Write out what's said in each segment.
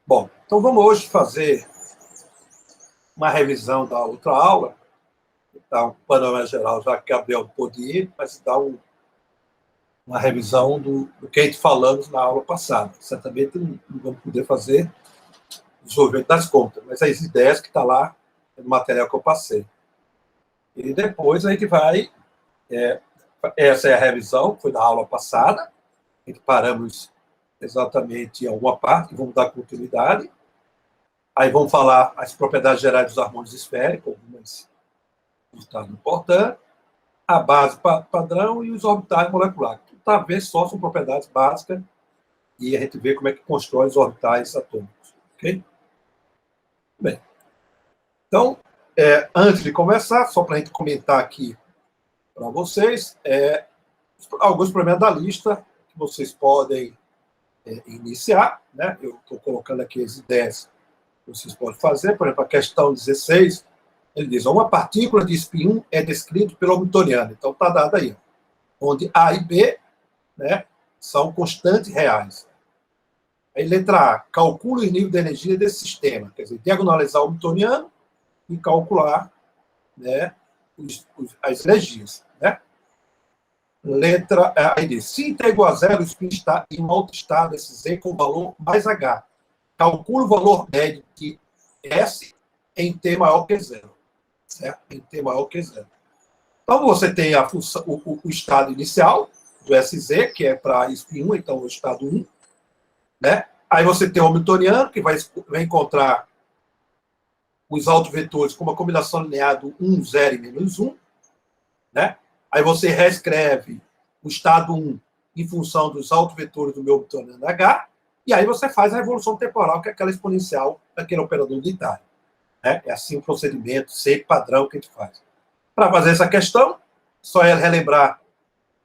Bom, então vamos hoje fazer uma revisão da outra aula, dar um panorama geral, já que Gabriel pôde ir, mas dar uma revisão do que a gente falamos na aula passada. Certamente não vamos poder fazer o desenvolvimento das contas, mas as ideias que estão lá no material que eu passei. E depois a gente vai... essa é a revisão, que foi da aula passada, a gente paramos exatamente em alguma parte, vamos dar continuidade. Aí vamos falar as propriedades gerais dos harmônios esféricos, algumas resultados importantes, a base padrão e os orbitais moleculares. Talvez só são propriedades básicas e a gente vê como é que constrói os orbitais atômicos. Ok? Bem. Então, antes de começar, só para a gente comentar aqui para vocês, alguns problemas da lista que vocês podem iniciar. Né? Eu estou colocando aqui as ideias que vocês podem fazer. Por exemplo, a questão 16, ele diz: uma partícula de spin 1 é descrita pelo Hamiltoniano. Então, está dado aí, onde A e B, né, são constantes reais. Aí, letra A, calcula os níveis de energia desse sistema. Quer dizer, diagonalizar o Hamiltoniano e calcular, né, as energias. Né? Letra A, aí diz: se θ igual a zero, o spin está em um alto estado, SZ, com valor mais H. Calcula o valor médio de S em T maior que zero. Certo? Em T maior que zero. Então, você tem a função, o estado inicial do SZ, que é para spin 1, então o estado 1. Né? Aí você tem o Hamiltoniano, que vai encontrar os autovetores com uma combinação linear do 1, 0 e menos 1. Né? Aí você reescreve o estado 1 em função dos autovetores do meu Hamiltoniano H, e aí você faz a evolução temporal, que é aquela exponencial daquele operador unitário. Né? É assim o procedimento sempre padrão que a gente faz. Para fazer essa questão, só é relembrar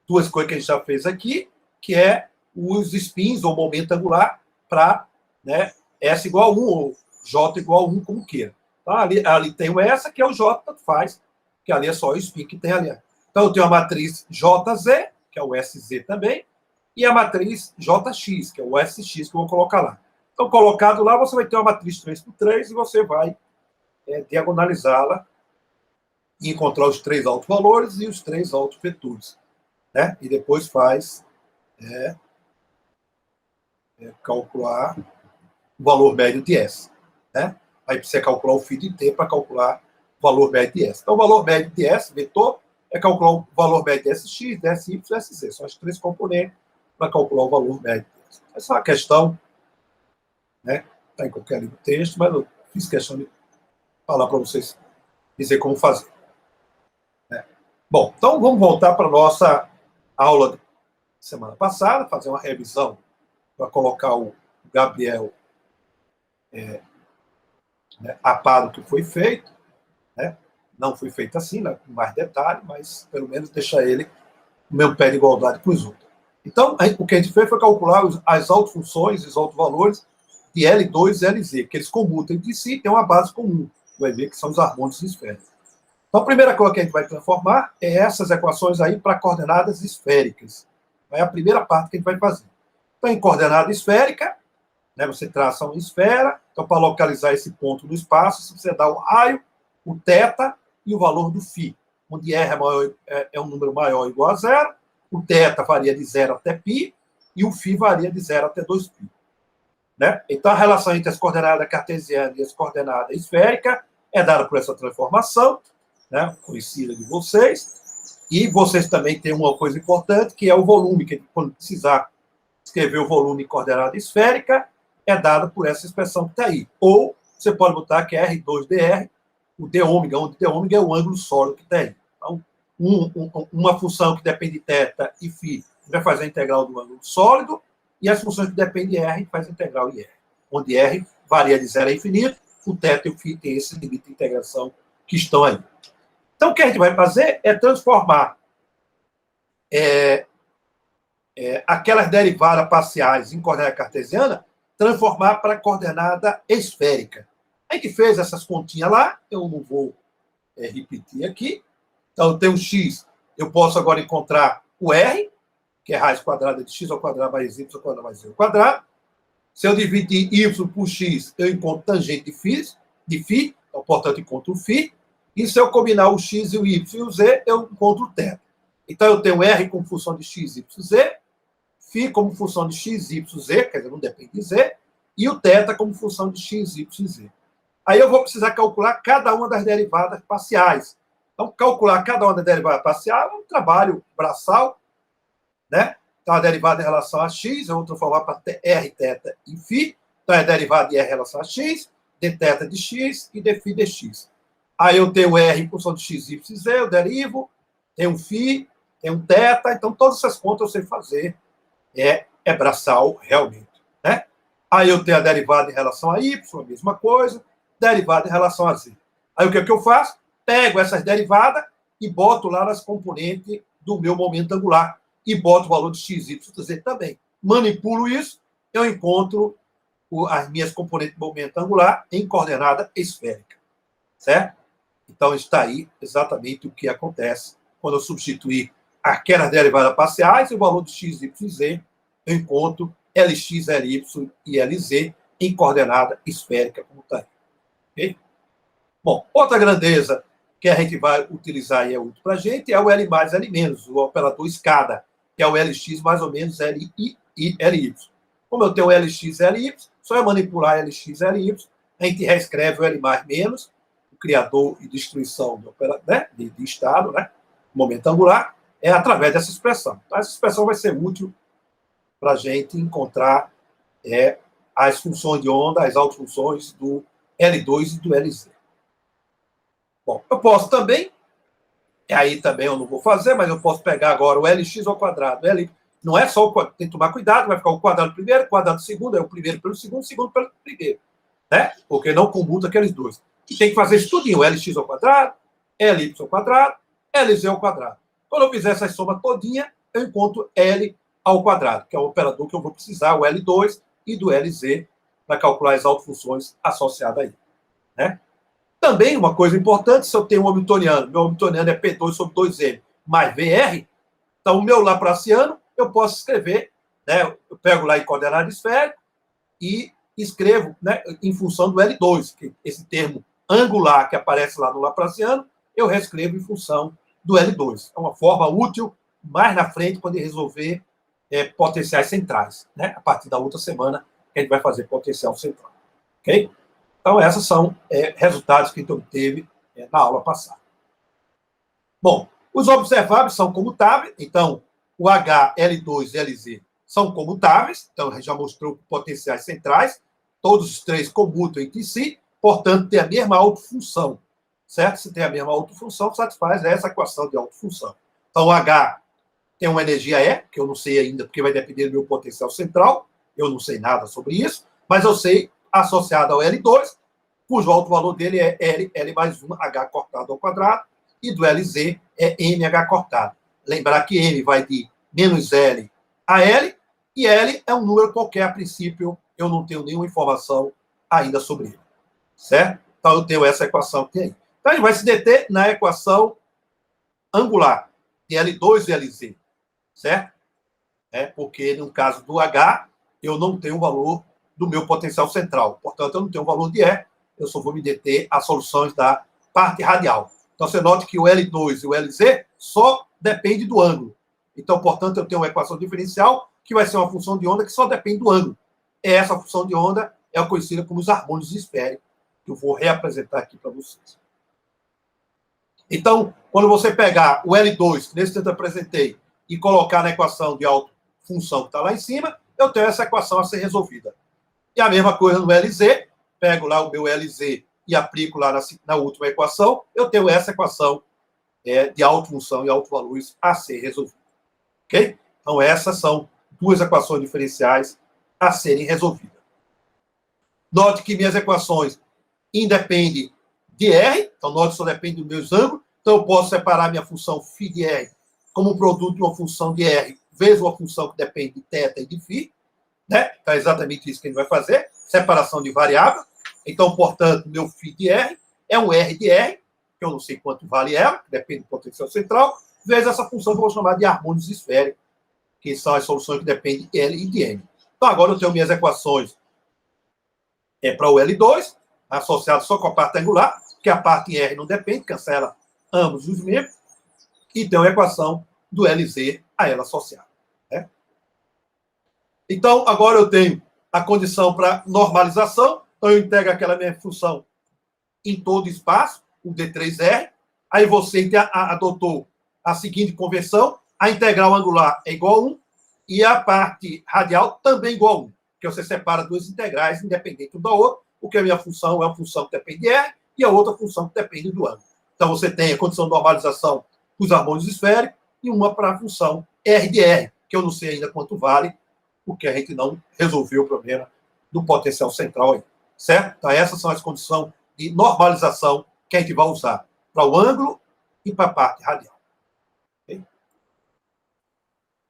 duas coisas que a gente já fez aqui, que é os spins, ou momento angular, para, né, S igual a 1, ou J igual a 1, como queira. Então, ali tem o S, que é o J, tanto faz, que ali é só o spin que tem ali. Então, eu tenho a matriz JZ, que é o SZ também, e a matriz JX, que é o SX, que eu vou colocar lá. Então, colocado lá, você vai ter uma matriz 3x3 e você vai diagonalizá-la e encontrar os três autovalores e os três autovetores. Né? E depois faz calcular o valor médio de S. Né? Aí precisa calcular o φ de T para calcular o valor médio de S. Então, o valor médio de S, vetor, é calcular o valor médio de SX, de SY e SZ. São as três componentes para calcular o valor médio de S. Essa é uma questão, né? Está em qualquer livro texto, mas eu fiz questão de falar para vocês, dizer como fazer. Né? Bom, então vamos voltar para a nossa aula de semana passada, fazer uma revisão para colocar o Gabriel a par do que foi feito. Né? Não foi feito assim, né, com mais detalhe, mas pelo menos deixar ele no mesmo pé de igualdade com os outros. Então, o que a gente fez foi calcular as autofunções, os autovalores de L2 e LZ, que eles comutam entre si, tem uma base comum. Vai ver que são os harmônicos esféricos. Então, a primeira coisa que a gente vai transformar é essas equações aí para coordenadas esféricas. É a primeira parte que a gente vai fazer. Então, em coordenada esférica, né, você traça uma esfera. Então, para localizar esse ponto no espaço, você dá o raio, o θ e o valor do φ, onde R é um número maior ou igual a zero, o θ varia de 0 até π, e o φ varia de 0 até 2π. Né? Então, a relação entre as coordenadas cartesianas e as coordenadas esféricas é dada por essa transformação, né, conhecida de vocês, e vocês também têm uma coisa importante, que é o volume, que quando precisar escrever o volume em coordenada esférica, é dado por essa expressão que está aí. Ou você pode botar que é R2dr, o d ômega, onde d ômega é o ângulo sólido que tem. Então, uma função que depende de θ e φ vai fazer a integral do ângulo sólido, e as funções que dependem de R faz a integral em R, onde R varia de 0 a infinito, o θ e o φ têm esse limite de integração que estão aí. Então, o que a gente vai fazer é transformar aquelas derivadas parciais em coordenada cartesiana, transformar para coordenada esférica. A gente fez essas continhas lá, eu não vou repetir aqui. Então, eu tenho x, eu posso agora encontrar o r, que é raiz quadrada de x ao quadrado mais y ao quadrado mais z ao quadrado. Se eu dividir y por x, eu encontro tangente de φ, então, portanto, encontro o φ. E se eu combinar o x e o y e o z, eu encontro o θ. Então, eu tenho r como função de x, y, z, φ como função de x, y, z, quer dizer, não depende de z, e o θ como função de x, y e z. Aí eu vou precisar calcular cada uma das derivadas parciais. Então, calcular cada uma das derivadas parciais é um trabalho braçal, né? Então, a derivada em relação a x, eu vou transformar para r, θ e φ. Então, é derivada de r em relação a x, dθ de x e dφ dx. Aí eu tenho r em função de x, y e z, eu derivo, tenho φ, tenho θ, então todas essas contas eu sei fazer, é braçal realmente, né? Aí eu tenho a derivada em relação a y, a mesma coisa, derivada em relação a z. Aí o que é que eu faço? Pego essas derivadas e boto lá nas componentes do meu momento angular. E boto o valor de x, y e z também. Manipulo isso, eu encontro as minhas componentes de momento angular em coordenada esférica. Certo? Então, está aí exatamente o que acontece quando eu substituir aquelas derivadas parciais e o valor de x, y e z, eu encontro Lx, Ly e Lz em coordenada esférica, como está aí. Okay? Bom, outra grandeza que a gente vai utilizar e é útil para a gente é o L mais L menos, o operador escada, que é o Lx mais ou menos Li e Ly. Como eu tenho Lx e Ly, só eu manipular Lx e Ly, a gente reescreve o L mais menos, o criador e destruição do né, de estado, né, momento angular, é através dessa expressão. Então, essa expressão vai ser útil para a gente encontrar as funções de onda, as autofunções do L2 e do Lz. Bom, eu posso também, e aí também eu não vou fazer, mas eu posso pegar agora o Lx ao quadrado. Não é só tem que tomar cuidado, vai ficar o quadrado primeiro, o quadrado segundo, é o primeiro pelo segundo, o segundo pelo primeiro. Né? Porque não commuta aqueles dois. E tem que fazer isso tudinho, Lx ao quadrado, Ly ao quadrado, Lz ao quadrado. Quando eu fizer essa soma todinha, eu encontro L ao quadrado, que é o operador que eu vou precisar, o L2 e do Lz, para calcular as autofunções associadas aí. Né? Também, uma coisa importante, se eu tenho um hamiltoniano, meu hamiltoniano é P2 sobre 2M mais VR, então o meu laplaciano, eu posso escrever, né, eu pego lá em coordenada esférica e escrevo, né, em função do L2, que esse termo angular que aparece lá no laplaciano, eu reescrevo em função do L2. É uma forma útil mais na frente, quando resolver potenciais centrais. Né? A partir da outra semana, que a gente vai fazer potencial central. Ok? Então, esses são resultados que a gente obteve na aula passada. Bom, os observáveis são comutáveis, então, o H, L2 e Lz são comutáveis, então, a gente já mostrou potenciais centrais, todos os três comutam entre si, portanto, tem a mesma autofunção, certo? Se tem a mesma autofunção, satisfaz essa equação de autofunção. Então, o H tem uma energia E, que eu não sei ainda, porque vai depender do meu potencial central, eu não sei nada sobre isso, mas eu sei associado ao L2, cujo alto valor dele é L mais 1, H cortado ao quadrado, e do Lz é MH cortado. Lembrar que M vai de menos L a L, e L é um número qualquer, a princípio, eu não tenho nenhuma informação ainda sobre ele. Certo? Então, eu tenho essa equação que tem aí. Então, a gente vai se deter na equação angular, de L2 e Lz. Certo? Porque, no caso do H, eu não tenho o valor do meu potencial central. Portanto, eu não tenho o valor de E, eu só vou me deter às soluções da parte radial. Então, você note que o L2 e o Lz só dependem do ângulo. Então, portanto, eu tenho uma equação diferencial que vai ser uma função de onda que só depende do ângulo. Essa função de onda é conhecida como os harmônicos esféricos, que eu vou reapresentar aqui para vocês. Então, quando você pegar o L2, que nesse tempo eu apresentei, e colocar na equação de autofunção que está lá em cima, eu tenho essa equação a ser resolvida. E a mesma coisa no Lz, pego lá o meu Lz e aplico lá na última equação, eu tenho essa equação de autofunção e autovalores a ser resolvida. Ok? Então, essas são duas equações diferenciais a serem resolvidas. Note que minhas equações independem de R, então, note que só depende dos meus ângulos, então eu posso separar minha função φ de R como produto de uma função de R vezes uma função que depende de θ e de φ, né? Então, é exatamente isso que a gente vai fazer, separação de variável. Então, portanto, meu φ de R é um R de R, que eu não sei quanto vale ela, que depende do potencial central, vezes essa função que eu vou chamar de harmônicos esféricos, que são as soluções que dependem de L e de M. Então, agora eu tenho minhas equações é para o L2, associado só com a parte angular, que a parte R não depende, cancela ambos os membros, e tem a equação do LZ a ela associada. Né? Então, agora eu tenho a condição para normalização, então eu integro aquela minha função em todo espaço, o D3R, aí você adotou a seguinte conversão, a integral angular é igual a 1, e a parte radial também igual a 1, porque você separa duas integrais independentes uma da outra, porque a minha função é uma função que depende de R, e a outra função que depende do ângulo. Então, você tem a condição de normalização para os harmônicos esféricos e uma para a função R de R, que eu não sei ainda quanto vale, porque a gente não resolveu o problema do potencial central aí, certo? Então, essas são as condições de normalização que a gente vai usar para o ângulo e para a parte radial. Okay?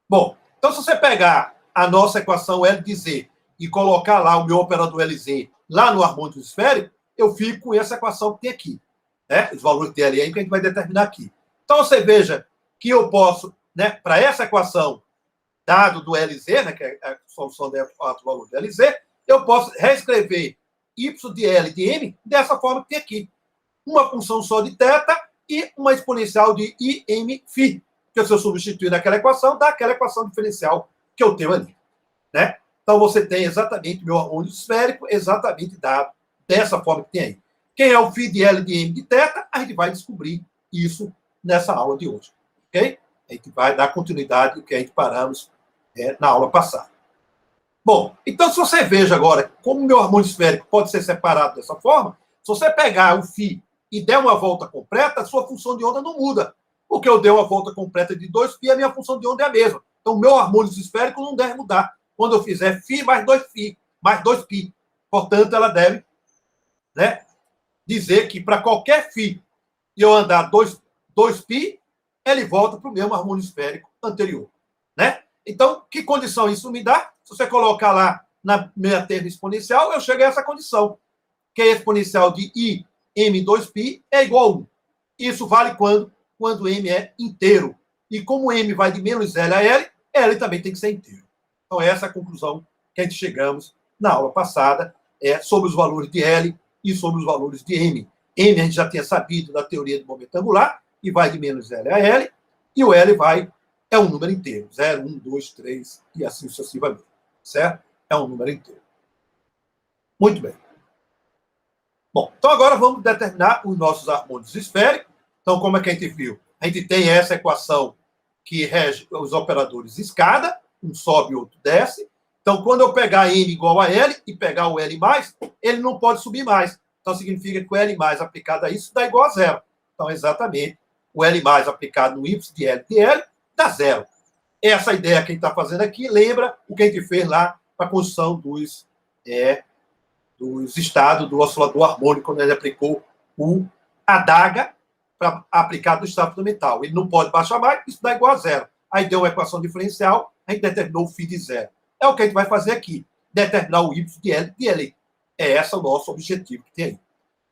Bom, então, se você pegar a nossa equação L de Z e colocar lá o meu operador LZ lá no harmônico esférico, eu fico com essa equação que tem aqui, né? Os valores de L e M que a gente vai determinar aqui. Então, você veja que eu posso, né, para essa equação, dado do LZ, né, que é a solução do valor do LZ, eu posso reescrever y de L de M dessa forma que tem aqui. Uma função só de θ e uma exponencial de IM-φ, que se eu substituir naquela equação, dá aquela equação diferencial que eu tenho ali. Né? Então, você tem exatamente o meu harmônico esférico, exatamente dado dessa forma que tem aí. Quem é o φ de L de M de θ, a gente vai descobrir isso nessa aula de hoje. Ok? A gente vai dar continuidade do que a gente paramos na aula passada. Bom, então se você veja agora como o meu harmônico esférico pode ser separado dessa forma, se você pegar o φ e der uma volta completa, a sua função de onda não muda. Porque eu dei uma volta completa de 2π, a minha função de onda é a mesma. Então, o meu harmônico esférico não deve mudar. Quando eu fizer φ mais 2φ, mais 2π. Portanto, ela deve, né, dizer que para qualquer φ e eu andar 2π, ele volta para o mesmo harmônico esférico anterior. Né? Então, que condição isso me dá? Se você colocar lá na minha termo exponencial, eu chego a essa condição, que é a exponencial de I m2π é igual a 1. Isso vale quando m é inteiro. E como m vai de menos L a L, L também tem que ser inteiro. Então, essa é a conclusão que a gente chegamos na aula passada, sobre os valores de L e sobre os valores de m. M a gente já tinha sabido da teoria do momento angular, e vai de menos L a L, e o L é um número inteiro. 0, 1, 2, 3, e assim sucessivamente. Certo? É um número inteiro. Muito bem. Bom, então agora vamos determinar os nossos harmônicos esféricos. Então, como é que a gente viu? A gente tem essa equação que rege os operadores escada, um sobe e outro desce. Então, quando eu pegar m igual a L e pegar o L+, ele não pode subir mais. Então, significa que o L+ aplicado a isso dá igual a zero. Então, exatamente, o L+ aplicado no y de L dá zero. Essa ideia que a gente está fazendo aqui lembra o que a gente fez lá para a construção dos estados do oscilador harmônico, quando ele aplicou o adaga para aplicar do estado fundamental. Ele não pode baixar mais, isso dá igual a zero. Aí deu uma equação diferencial, a gente determinou o φ de zero. É o que a gente vai fazer aqui, determinar o y de L de L. É esse o nosso objetivo que tem aí.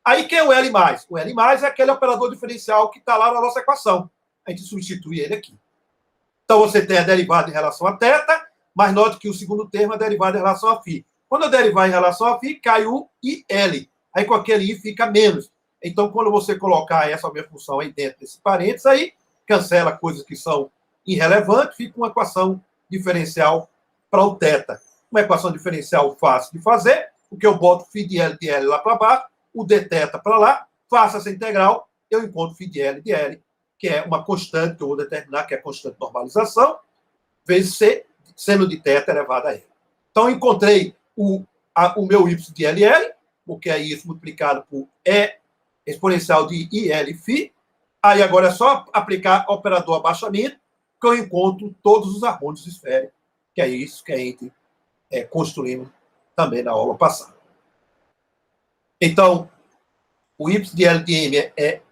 Aí quem é o L+? O L+ é aquele operador diferencial que está lá na nossa equação. A gente substitui ele aqui. Então, você tem a derivada em relação a θ, mas note que o segundo termo é a derivada em relação a φ. Quando eu derivar em relação a φ, cai o IL. Aí, com aquele I fica menos. Então, quando você colocar essa minha função aí dentro desse parênteses, aí cancela coisas que são irrelevantes, fica uma equação diferencial para o θ. Uma equação diferencial fácil de fazer, porque eu boto φ de L lá para baixo, o dθ para lá, faço essa integral, eu encontro φ de L, que é uma constante que eu vou determinar, que é a constante de normalização, vezes C, seno de θ elevado a L. Então, eu encontrei o meu y de LL, porque é isso multiplicado por E exponencial de IL-φ. Aí, agora é só aplicar operador abaixamento, que eu encontro todos os harmônicos esféricos, que é isso que a gente construímos também na aula passada. Então, o y de L de M é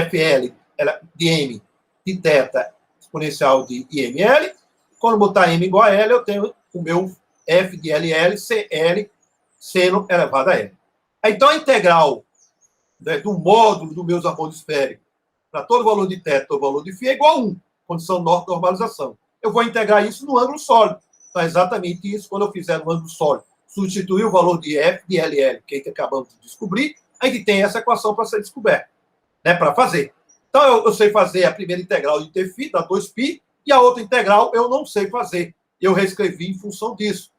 FL de M de θ exponencial de IML. Quando botar M igual a L, eu tenho o meu F de LL, CL, seno elevado a L. Então, a integral, né, do módulo dos meus harmônicos esféricos para todo valor de θ, todo valor de φ é igual a 1, condição normalização. Eu vou integrar isso no ângulo sólido. Então, é exatamente isso quando eu fizer no ângulo sólido. substituir o valor de f de LL, que acabamos de descobrir, a gente tem essa equação para ser descoberta, né, para fazer. Então, eu sei fazer a primeira integral de τφ, da 2π, e a outra integral eu não sei fazer. Eu reescrevi em função disso.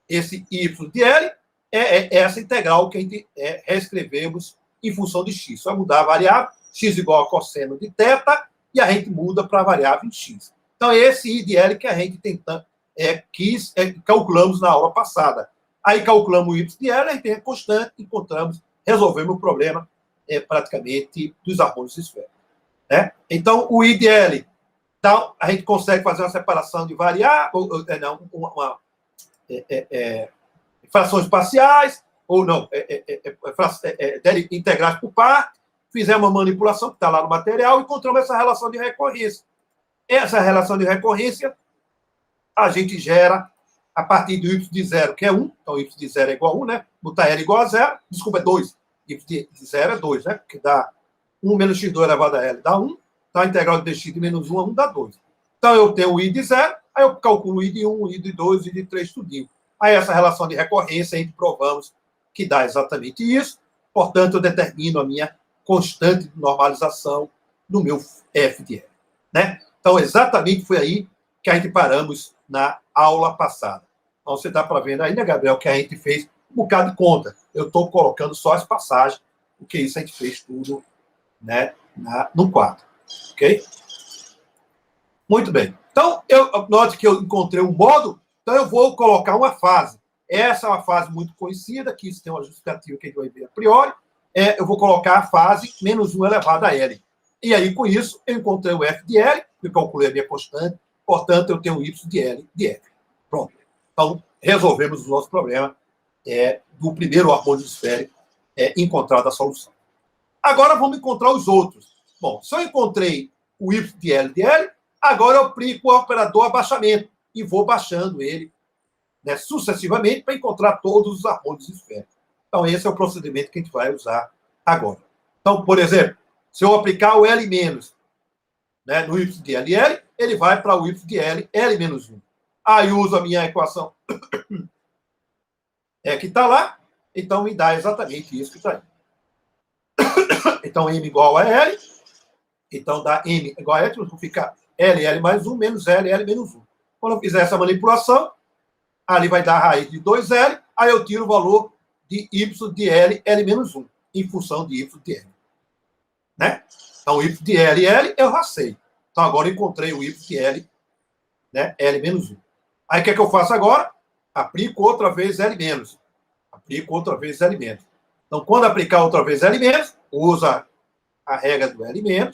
Esse y de L é essa integral que a gente reescrevemos em função de x. Vai mudar a variável, x igual a cosseno de θ, e a gente muda para a variável em x. Então, é esse I de L que a gente calculamos na aula passada. Aí calculamos o y de L, a gente tem a constante, encontramos, resolvemos o problema praticamente dos harmônicos esféricos. Né? Então, o I de L, então, a gente consegue fazer uma separação de variáveis, frações parciais, ou não, integrais por par, fizemos uma manipulação que está lá no material e encontramos essa relação de recorrência. Essa relação de recorrência a gente gera a partir do y de 0, que é 1, então y de 0 é igual a 1, né? Botar L igual a 0, desculpa, é 2. Y de 0 é 2, né? Que dá 1 menos x2 elevado a L dá 1, então a integral de dx de menos 1 a 1 dá 2. Então eu tenho o I de 0, aí eu calculo o I de 1, o I de 2, o I de 3, tudinho. Aí essa relação de recorrência, a gente provamos que dá exatamente isso, portanto eu determino a minha constante de normalização no meu f de L. Né? Então exatamente foi aí que a gente paramos na aula passada. Então você está para ver aí, né, Gabriel, que a gente fez um bocado de conta. Eu estou colocando só as passagens, porque isso a gente fez tudo, né, no quadro. Ok? Muito bem. Então, note que eu encontrei um modo, então eu vou colocar uma fase. Essa é uma fase muito conhecida, que isso tem uma justificativa que a gente vai ver a priori. Eu vou colocar a fase menos 1 elevado a L. E aí, com isso, eu encontrei o f de L, eu calculei a minha constante, portanto, eu tenho o y de L de F. Pronto. Então, resolvemos o nosso problema do primeiro harmônico esférico encontrado a solução. Agora, vamos encontrar os outros. Bom, se eu encontrei o y de L, agora eu aplico o operador abaixamento e vou baixando ele, né, sucessivamente para encontrar todos os harmônicos esféricos. Então, esse é o procedimento que a gente vai usar agora. Então, por exemplo, se eu aplicar o L-, né, no y de LL, ele vai para o y de L, L-1. Aí uso a minha equação que está lá, então me dá exatamente isso que está aí. Então, M igual a L, então dá M igual a L, então fica LL mais 1 menos LL menos 1. Quando eu fizer essa manipulação, ali vai dar a raiz de 2L, aí eu tiro o valor de Y de L, L-1, em função de Y de L. Né? Então, Y de L, L, eu já sei. Então, agora eu encontrei o Y de L, né, L-1. Aí, o que é que eu faço agora? Aplico outra vez L-. Aplico outra vez L-. Então, quando aplicar outra vez L-, usa a regra do L-,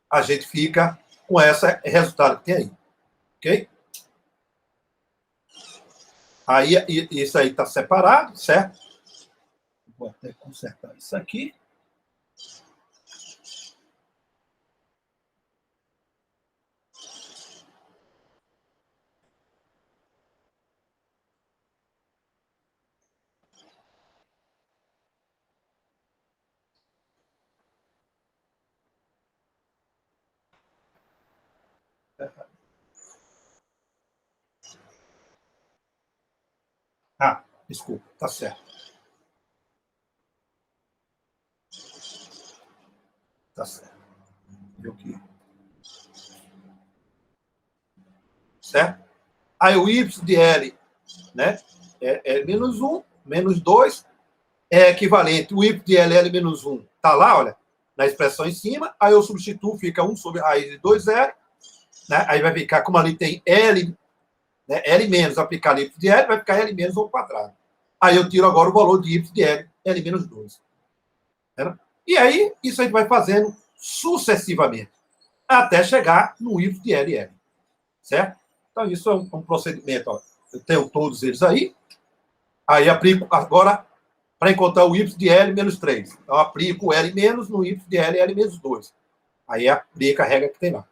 a gente fica com esse resultado que tem aí. Ok? Aí, isso aí está separado, certo? Vou até consertar isso aqui. Ah, desculpa, tá certo. Tá certo. Viu aqui. Certo? Aí o y de L, né, é menos 1, menos 2, é equivalente. O y de L, L-1, tá lá, olha, na expressão em cima. Aí eu substituo, fica 1 sobre a raiz de 2L, né? Aí vai ficar, como ali tem L, né, L menos aplicar y de L, vai ficar L menos ao quadrado. Aí eu tiro agora o valor de y de L, L menos 2. Né? E aí, isso a gente vai fazendo sucessivamente, até chegar no y de L, L. Certo? Então, isso é um procedimento. Ó. Eu tenho todos eles aí. Aí aplico agora para encontrar o y de L menos 3. Então, aplico o L menos no y de L, L menos 2. Aí aplica a regra que tem lá.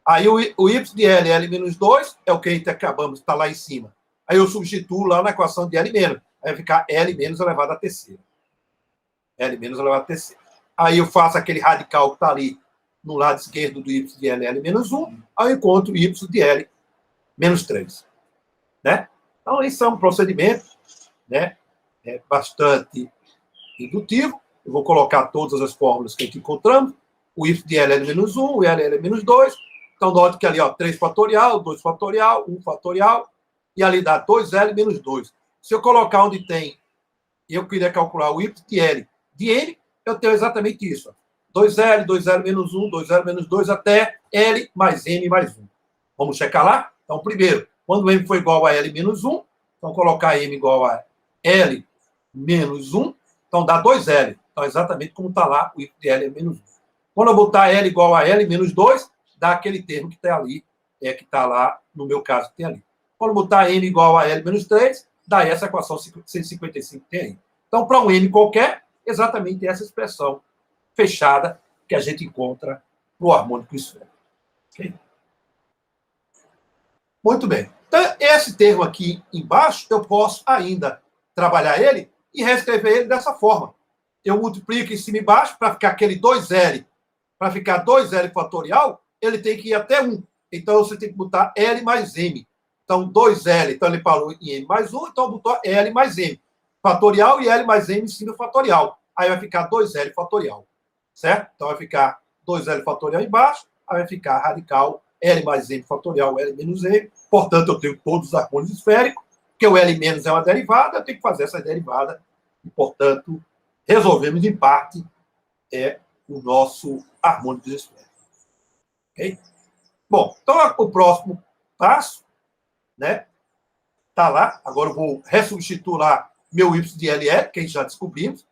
Aí o y de L, L menos 2 é o que a gente acabamos, está lá em cima. Aí eu substituo lá na equação de L menos. Aí vai ficar L menos elevado a terceira. L menos elevado a terceira. Aí eu faço aquele radical que está ali no lado esquerdo do y de L, L menos 1. Aí eu encontro o y de L menos 3. Né? Então, isso é um procedimento, né, bastante indutivo. Eu vou colocar todas as fórmulas que a gente encontramos. O y de L é menos 1, o L é menos 2. Então, note que ali, ó, 3 fatorial, 2 fatorial, 1 fatorial, e ali dá 2L menos 2. Se eu colocar onde tem, eu queria calcular o y de L de N, eu tenho exatamente isso. Ó. 2L, 2L menos 1, 2L menos 2, até L mais M mais 1. Vamos checar lá? Então, primeiro, quando M for igual a L menos 1, então colocar M igual a L menos 1, então dá 2L. Então, exatamente como está lá, o y de L é menos 1. Quando eu botar L igual a L menos 2, dá aquele termo que está ali, que está lá, no meu caso, que tem ali. Quando eu botar M igual a L menos 3, dá essa equação 155 que tem aí. Então, para um M qualquer, exatamente essa expressão fechada que a gente encontra no harmônico esférico. Okay? Muito bem. Então, esse termo aqui embaixo, eu posso ainda trabalhar ele e reescrever ele dessa forma. Eu multiplico em cima e embaixo para ficar aquele 2L. Para ficar 2L fatorial, ele tem que ir até 1. Então, você tem que botar L mais M. Então, 2L, então ele parou em M mais 1, então botou L mais M. Fatorial e L mais M em cima do fatorial. Aí vai ficar 2L fatorial. Certo? Então, vai ficar 2L fatorial embaixo, aí vai ficar radical L mais M fatorial, L menos M. Portanto, eu tenho todos os harmônicos esféricos, porque o L menos é uma derivada, eu tenho que fazer essa derivada. E, portanto, resolvemos, em parte, o nosso harmônico esférico. Ok? Bom, então, o próximo passo, né? Está lá. Agora eu vou ressubstituir lá meu y de LL, que a gente já descobrimos.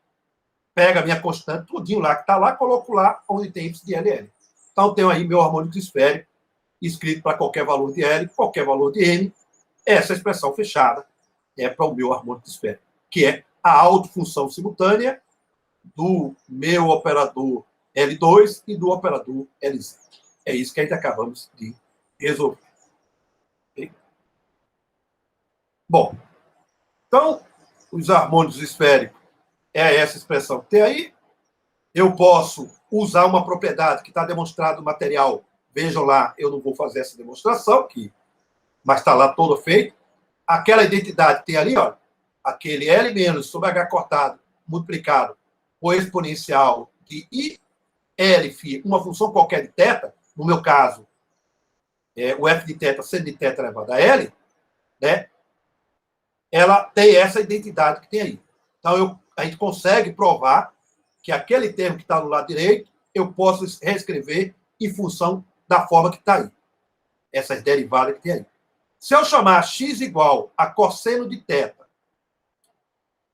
Pega a minha constante, tudinho lá que está lá, coloco lá onde tem y de LL. Então, eu tenho aí meu harmônico esférico, escrito para qualquer valor de L, qualquer valor de M. Essa expressão fechada é para o meu harmônico esférico, que é a autofunção simultânea do meu operador L2 e do operador LZ. É isso que ainda acabamos de resolver. Okay? Bom, então, os harmônicos esféricos é essa expressão que tem aí. Eu posso usar uma propriedade que está demonstrada no material. Vejam lá, eu não vou fazer essa demonstração, mas está lá todo feito. Aquela identidade que tem ali, ó, aquele L menos sobre H cortado multiplicado por exponencial de I, L, φ, uma função qualquer de θ, no meu caso, o f de θ sendo de θ elevado a L, né? Ela tem essa identidade que tem aí. Então, a gente consegue provar que aquele termo que está no lado direito, eu posso reescrever em função da forma que está aí. Essas derivadas que tem aí. Se eu chamar x igual a cosseno de θ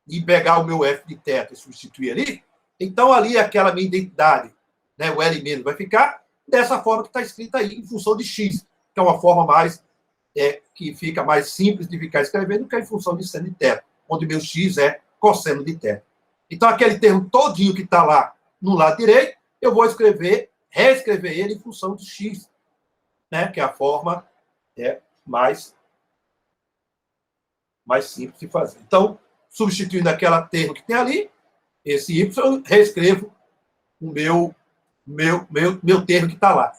e pegar o meu f de θ e substituir ali, então ali aquela minha identidade, né, o L menos, vai ficar dessa forma que está escrita aí, em função de x, que é uma forma mais que fica mais simples de ficar escrevendo do que em função de seno de θ, onde meu x é cosseno de θ. Então, aquele termo todinho que está lá no lado direito, eu vou reescrever ele em função de x, né, que é a forma mais simples de fazer. Então, substituindo aquele termo que tem ali, esse y, eu reescrevo o meu termo que está lá.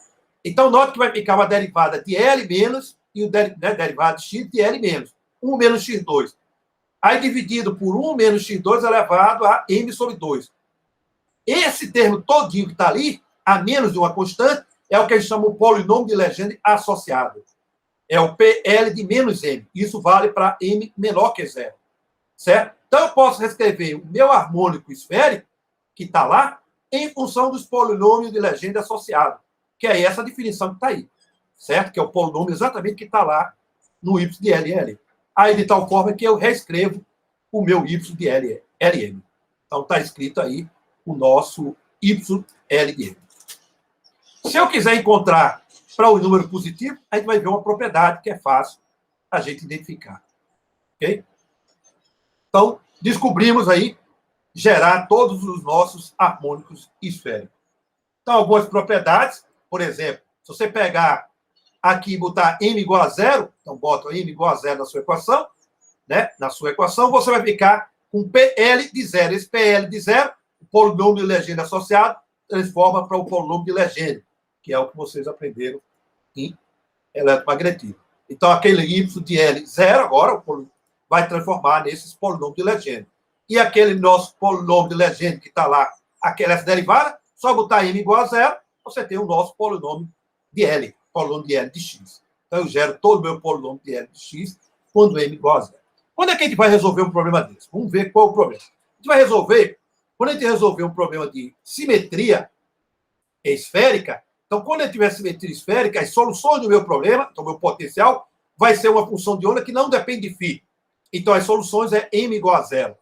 Então, note que vai ficar uma derivada de L menos e o derivado de x de L menos. 1 menos x2. Aí, dividido por 1 menos x2 elevado a m sobre 2. Esse termo todinho que está ali, a menos de uma constante, é o que a gente chama de polinômio de Legendre associado. É o PL de menos m. Isso vale para m menor que 0. Certo? Então, eu posso reescrever o meu harmônico esférico, que está lá, em função dos polinômios de Legendre associado, que é essa definição que está aí. Certo? Que é o polinômio exatamente que está lá no y de LL. Aí, de tal forma que eu reescrevo o meu y de LM. Então, está escrito aí o nosso YL de M. Se eu quiser encontrar para o número positivo, a gente vai ver uma propriedade que é fácil a gente identificar. Ok? Então, descobrimos aí gerar todos os nossos harmônicos esféricos. Então, algumas propriedades, por exemplo, se você pegar aqui e botar m igual a 0, então bota m igual a 0 na sua equação, né? Na sua equação, você vai ficar com PL de 0. Esse PL de 0, o polinômio de Legendre associado, transforma para o polinômio de Legendre, que é o que vocês aprenderam em eletromagnetismo. Então, aquele y de L zero agora vai transformar nesses polinômios de Legendre. E aquele nosso polinômio de Legendre que está lá, essa derivada, só botar m igual a zero, você tem o nosso polinômio de L, polinômio de L de x. Então, eu gero todo o meu polinômio de L de x quando m igual a zero. Quando é que a gente vai resolver um problema desse? Vamos ver qual é o problema. A gente vai resolver, quando a gente resolver um problema de simetria esférica, então, quando eu tiver simetria esférica, as soluções do meu problema, então, meu potencial, vai ser uma função de onda que não depende de φ. Então, as soluções é m igual a zero.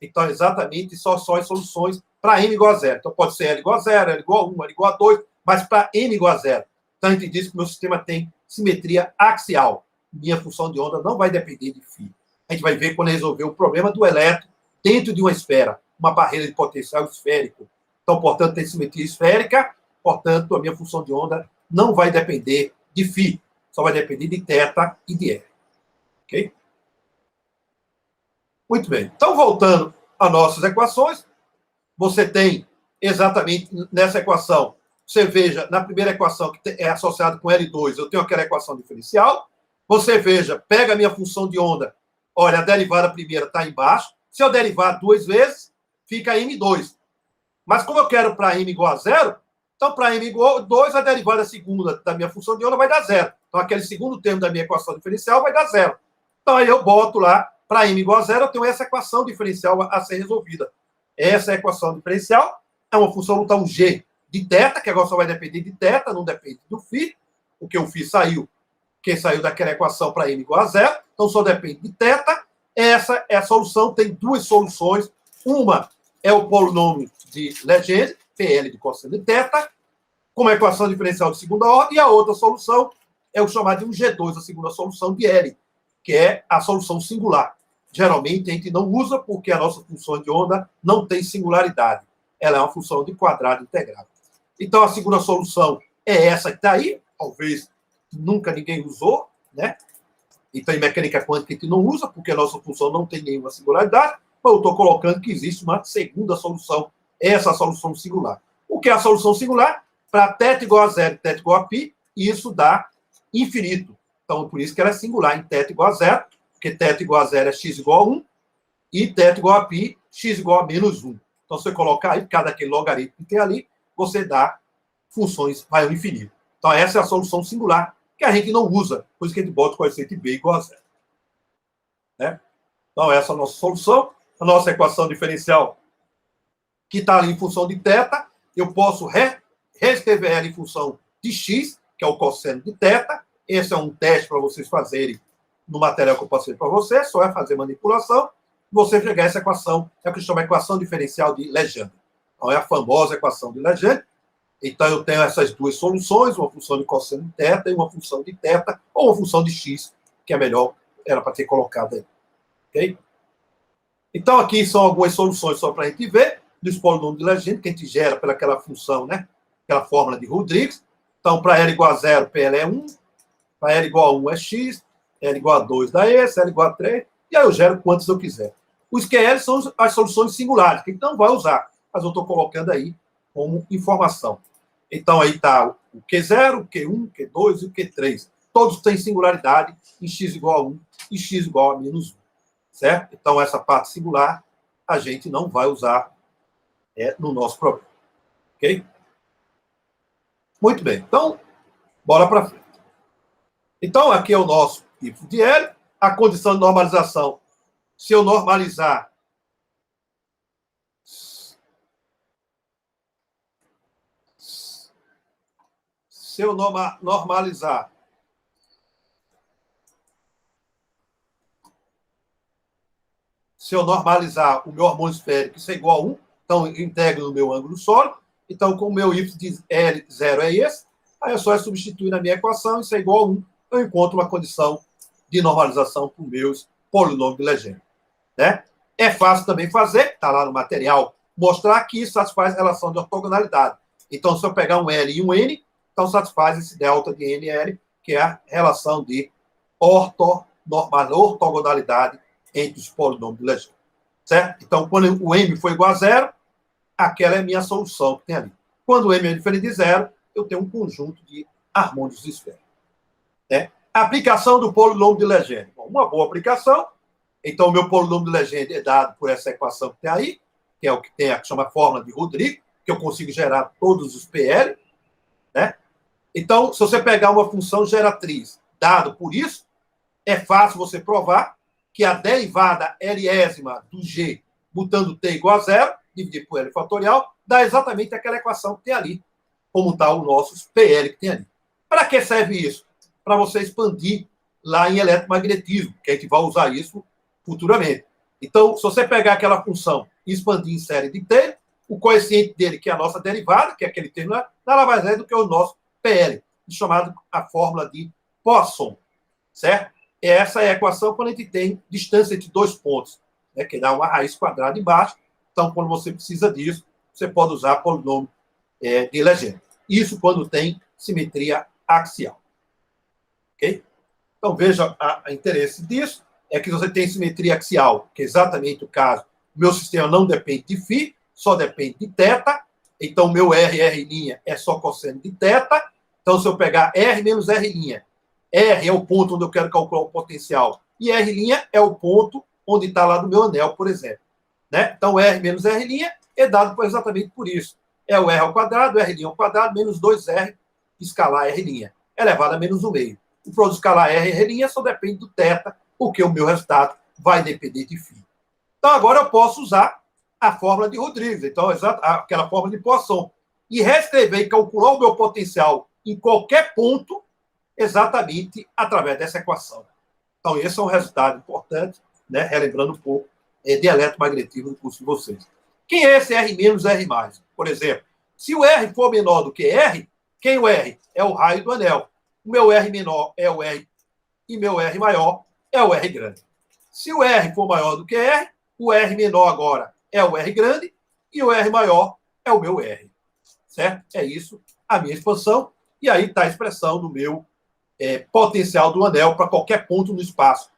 Então, exatamente, só as soluções para m igual a zero. Então, pode ser L igual a zero, L igual a 1, L igual a 2, mas para m igual a zero. Então, a gente diz que o meu sistema tem simetria axial. Minha função de onda não vai depender de φ. A gente vai ver quando resolver o problema do elétron dentro de uma esfera, uma barreira de potencial esférico. Então, portanto, tem simetria esférica, portanto, a minha função de onda não vai depender de φ, só vai depender de θ e de R. Ok? Muito bem. Então, voltando às nossas equações, você tem exatamente nessa equação, você veja, na primeira equação, que é associada com L2, eu tenho aquela equação diferencial. Você veja, pega a minha função de onda, olha, a derivada primeira está embaixo. Se eu derivar duas vezes, fica M2. Mas como eu quero para M igual a zero, então para M igual a 2, a derivada segunda da minha função de onda vai dar zero. Então aquele segundo termo da minha equação diferencial vai dar zero. Então aí eu boto lá, para M igual a zero, eu tenho essa equação diferencial a ser resolvida. Essa equação diferencial é uma função, então, g de θ, que agora só vai depender de θ, não depende do φ, porque o φ saiu, que saiu daquela equação para M igual a zero, então só depende de θ. Essa é a solução, tem duas soluções. Uma é o polinômio de Legendre, PL de cosseno de θ, com uma equação diferencial de segunda ordem, e a outra solução é o chamado de um G2, a segunda solução de L, que é a solução singular. Geralmente a gente não usa porque a nossa função de onda não tem singularidade. Ela é uma função de quadrado integrado. Então a segunda solução é essa que está aí, talvez nunca ninguém usou, né? Então em mecânica quântica a gente não usa porque a nossa função não tem nenhuma singularidade, mas eu estou colocando que existe uma segunda solução, essa solução singular. O que é a solução singular? Para θ igual a zero e θ igual a π, isso dá infinito. Então, por isso que ela é singular em θ igual a zero, porque θ igual a zero é x igual a 1, e θ igual a π, x igual a menos 1. Então, se você colocar aí, cada aquele logaritmo que tem ali, você dá funções vai ao infinito. Então, essa é a solução singular, que a gente não usa, por isso que a gente bota o coeficiente b igual a zero. Né? Então, essa é a nossa solução. A nossa equação diferencial, que está ali em função de θ, eu posso reescrever ela em função de x, que é o cosseno de θ. Esse é um teste para vocês fazerem no material que eu passei para vocês, só é fazer manipulação, você chegar a essa equação, é o que chama equação diferencial de Legendre. Então, é a famosa equação de Legendre. Então, eu tenho essas duas soluções, uma função de cosseno de θ e uma função de θ, ou uma função de x, que é melhor, era para ter colocado aí. Ok? Então, aqui são algumas soluções só para a gente ver, dos polinômios de Legendre, que a gente gera pelaquela função, né? Aquela fórmula de Rodrigues. Então, para L igual a 0, PL é 1. Para L igual a 1 é x. L igual a 2 dá esse. L igual a 3. E aí eu gero quantos eu quiser. Os QL são as soluções singulares, que a gente não vai usar. Mas eu estou colocando aí como informação. Então, aí está o Q0, o Q1, o Q2 e o Q3. Todos têm singularidade em x igual a 1 e x igual a menos 1. Certo? Então, essa parte singular a gente não vai usar no nosso problema. Ok? Muito bem. Então, bora para frente. Então, aqui é o nosso y de L. A condição de normalização, se eu normalizar o meu harmônio esférico, isso é igual a 1, então eu integro no meu ângulo sólido. Então, como o meu y de L0 é esse, aí é só substituir na minha equação, isso é igual a 1, eu encontro uma condição de normalização para os meus polinômios de Legendre. Né? É fácil também fazer, está lá no material, mostrar que isso satisfaz a relação de ortogonalidade. Então, se eu pegar um L e um N, então satisfaz esse delta de N e L, que é a relação de ortogonalidade entre os polinômios de Legendre. Certo? Então, quando o M for igual a zero, aquela é a minha solução que tem ali. Quando o M é diferente de zero, eu tenho um conjunto de harmônicos esféricos. Né? Aplicação do polinômio de Legendre. Bom, uma boa aplicação. Então, o meu polinômio de Legendre é dado por essa equação que tem aí, que é o que tem a que chama fórmula de Rodrigo, que eu consigo gerar todos os PL, né? Então, se você pegar uma função geratriz dado por isso, é fácil você provar que a derivada Lésima do G, botando T igual a zero, dividir por L fatorial, dá exatamente aquela equação que tem ali, como está o nosso PL que tem ali. Para que serve isso? Para você expandir lá em eletromagnetismo, que a gente vai usar isso futuramente. Então, se você pegar aquela função e expandir em série de T, o coeficiente dele, que é a nossa derivada, que é aquele termo, nada mais é do que o nosso PL, chamado a fórmula de Poisson, certo? Essa é a equação quando a gente tem distância entre dois pontos, né, que dá uma raiz quadrada embaixo. Então, quando você precisa disso, você pode usar polinômio de Legendre. Isso quando tem simetria axial. Ok? Então, veja o interesse disso. É que você tem simetria axial, que é exatamente o caso. O meu sistema não depende de φ, só depende de θ. Então, meu R' é só cosseno de θ. Então, se eu pegar R menos R', R é o ponto onde eu quero calcular o potencial, e R' é o ponto onde está lá no meu anel, por exemplo. Né? Então, R menos R' é dado exatamente por isso. É o R ao quadrado, R' ao quadrado, menos 2R escalar R', elevado a menos 1 meio. O produto escalar R e R' só depende do θ, porque o meu resultado vai depender de φ. Então, agora eu posso usar a fórmula de Rodrigues, então, aquela fórmula de Poisson, e reescrever e calcular o meu potencial em qualquer ponto, exatamente através dessa equação. Então, esse é um resultado importante, né? Relembrando um pouco de eletromagnetismo no curso de vocês. Quem é esse R menos R mais? Por exemplo, se o R for menor do que R, quem é o R? É o raio do anel. O meu R menor é o R e meu R maior é o R grande. Se o R for maior do que R, o R menor agora é o R grande e o R maior é o meu R. Certo? É isso a minha expansão. E aí está a expressão do meu potencial do anel para qualquer ponto no espaço.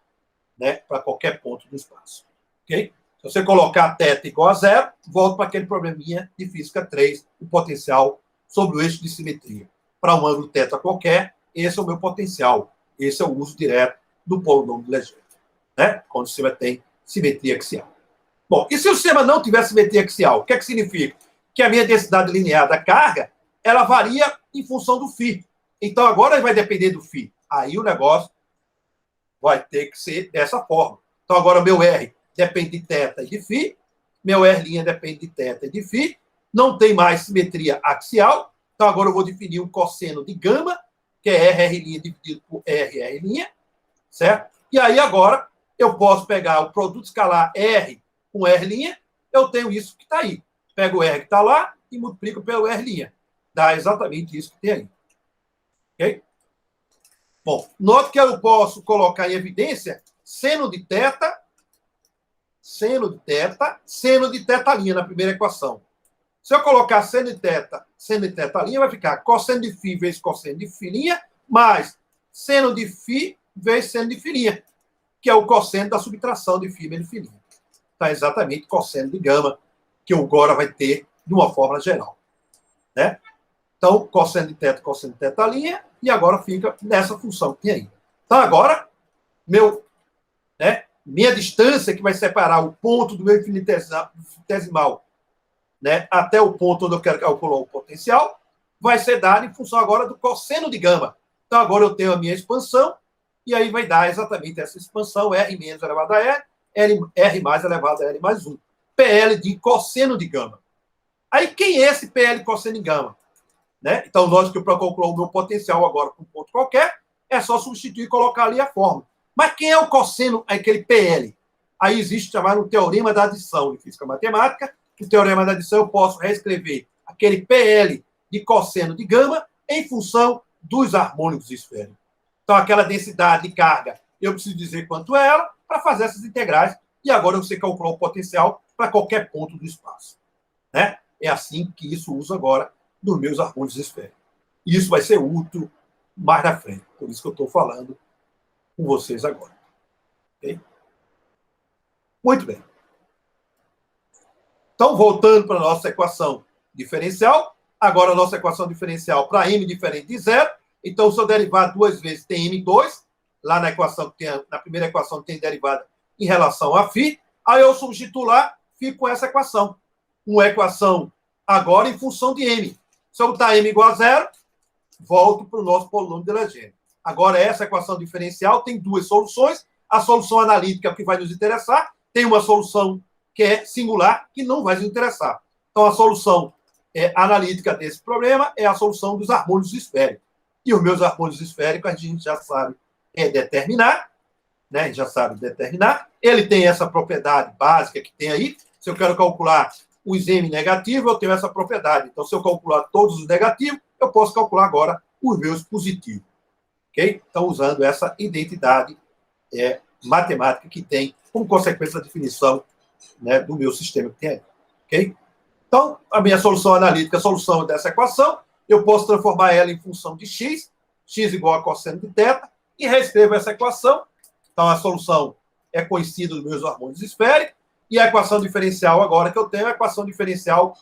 Né? Para qualquer ponto no espaço. Ok? Se você colocar θ igual a zero, volta para aquele probleminha de física 3, o potencial sobre o eixo de simetria. Para um ângulo θ qualquer, esse é o meu potencial. Esse é o uso direto do polinômio de Legendre. Né? Quando o sistema tem simetria axial. Bom, e se o sistema não tiver simetria axial, o que é que significa? Que a minha densidade linear da carga, ela varia em função do φ. Então, agora vai depender do φ. Aí o negócio vai ter que ser dessa forma. Então, agora o meu R depende de θ e de φ, meu R' depende de θ e de φ, não tem mais simetria axial, então agora eu vou definir um cosseno de gama, que é RR' dividido por RR', certo? E aí agora eu posso pegar o produto escalar R com R', eu tenho isso que está aí. Pego o R que está lá e multiplico pelo R'. Dá exatamente isso que tem aí. Ok? Bom, note que eu posso colocar em evidência seno de θ, seno de θ' na primeira equação. Se eu colocar seno de θ', vai ficar cosseno de φ vezes cosseno de φ', mais seno de φ vezes seno de φ', que é o cosseno da subtração de φ menos φ'. Está exatamente cosseno de gama, que o agora vai ter de uma forma geral. Né? Então, cosseno de θ', e agora fica nessa função que tem aí. Então, agora, minha distância que vai separar o ponto do meu infinitesimal, né, até o ponto onde eu quero calcular o potencial, vai ser dado em função agora do cosseno de gama. Então, agora eu tenho a minha expansão, e aí vai dar exatamente essa expansão, R menos elevado a R mais elevado a L mais 1. PL de cosseno de gama. Aí, quem é esse PL cosseno de gama? Né? Então, lógico que para calcular o meu potencial agora com um ponto qualquer, é só substituir e colocar ali a fórmula. Mas quem é o cosseno, aquele PL? Aí existe chamado teorema da adição de física matemática. O teorema da adição eu posso reescrever aquele PL de cosseno de gama em função dos harmônicos esféricos. Então, aquela densidade de carga, eu preciso dizer quanto é ela para fazer essas integrais. E agora você calcular o potencial para qualquer ponto do espaço. Né? É assim que isso usa agora dos meus harmônicos esféricos. E isso vai ser útil mais na frente. Por isso que eu estou falando com vocês agora. Okay? Muito bem. Então, voltando para a nossa equação diferencial. Agora, a nossa equação diferencial para m diferente de zero. Então, se eu derivar duas vezes, tem m2. lá na equação que tem, na primeira equação que tem derivada em relação a φ, aí eu substituo lá, fico com essa equação. Uma equação agora em função de m. Se eu botar m igual a zero, volto para o nosso polinômio de Legendre. Agora, essa equação diferencial tem duas soluções. A solução analítica, que vai nos interessar, tem uma solução que é singular, que não vai nos interessar. Então, a solução analítica desse problema é a solução dos harmônicos esféricos. E os meus harmônicos esféricos, a gente já sabe determinar, né? A gente já sabe determinar. Ele tem essa propriedade básica que tem aí. Se eu quero calcular os m negativos, eu tenho essa propriedade. Então, se eu calcular todos os negativos, eu posso calcular agora os meus positivos. Ok? Então, usando essa identidade matemática que tem como consequência da definição, né, do meu sistema que tem aí. Ok? Então, a minha solução analítica, a solução dessa equação, eu posso transformar ela em função de x igual a cosseno de θ, e reescrevo essa equação. Então, a solução é conhecida dos meus harmônicos esféricos, e a equação diferencial agora que eu tenho é a equação diferencial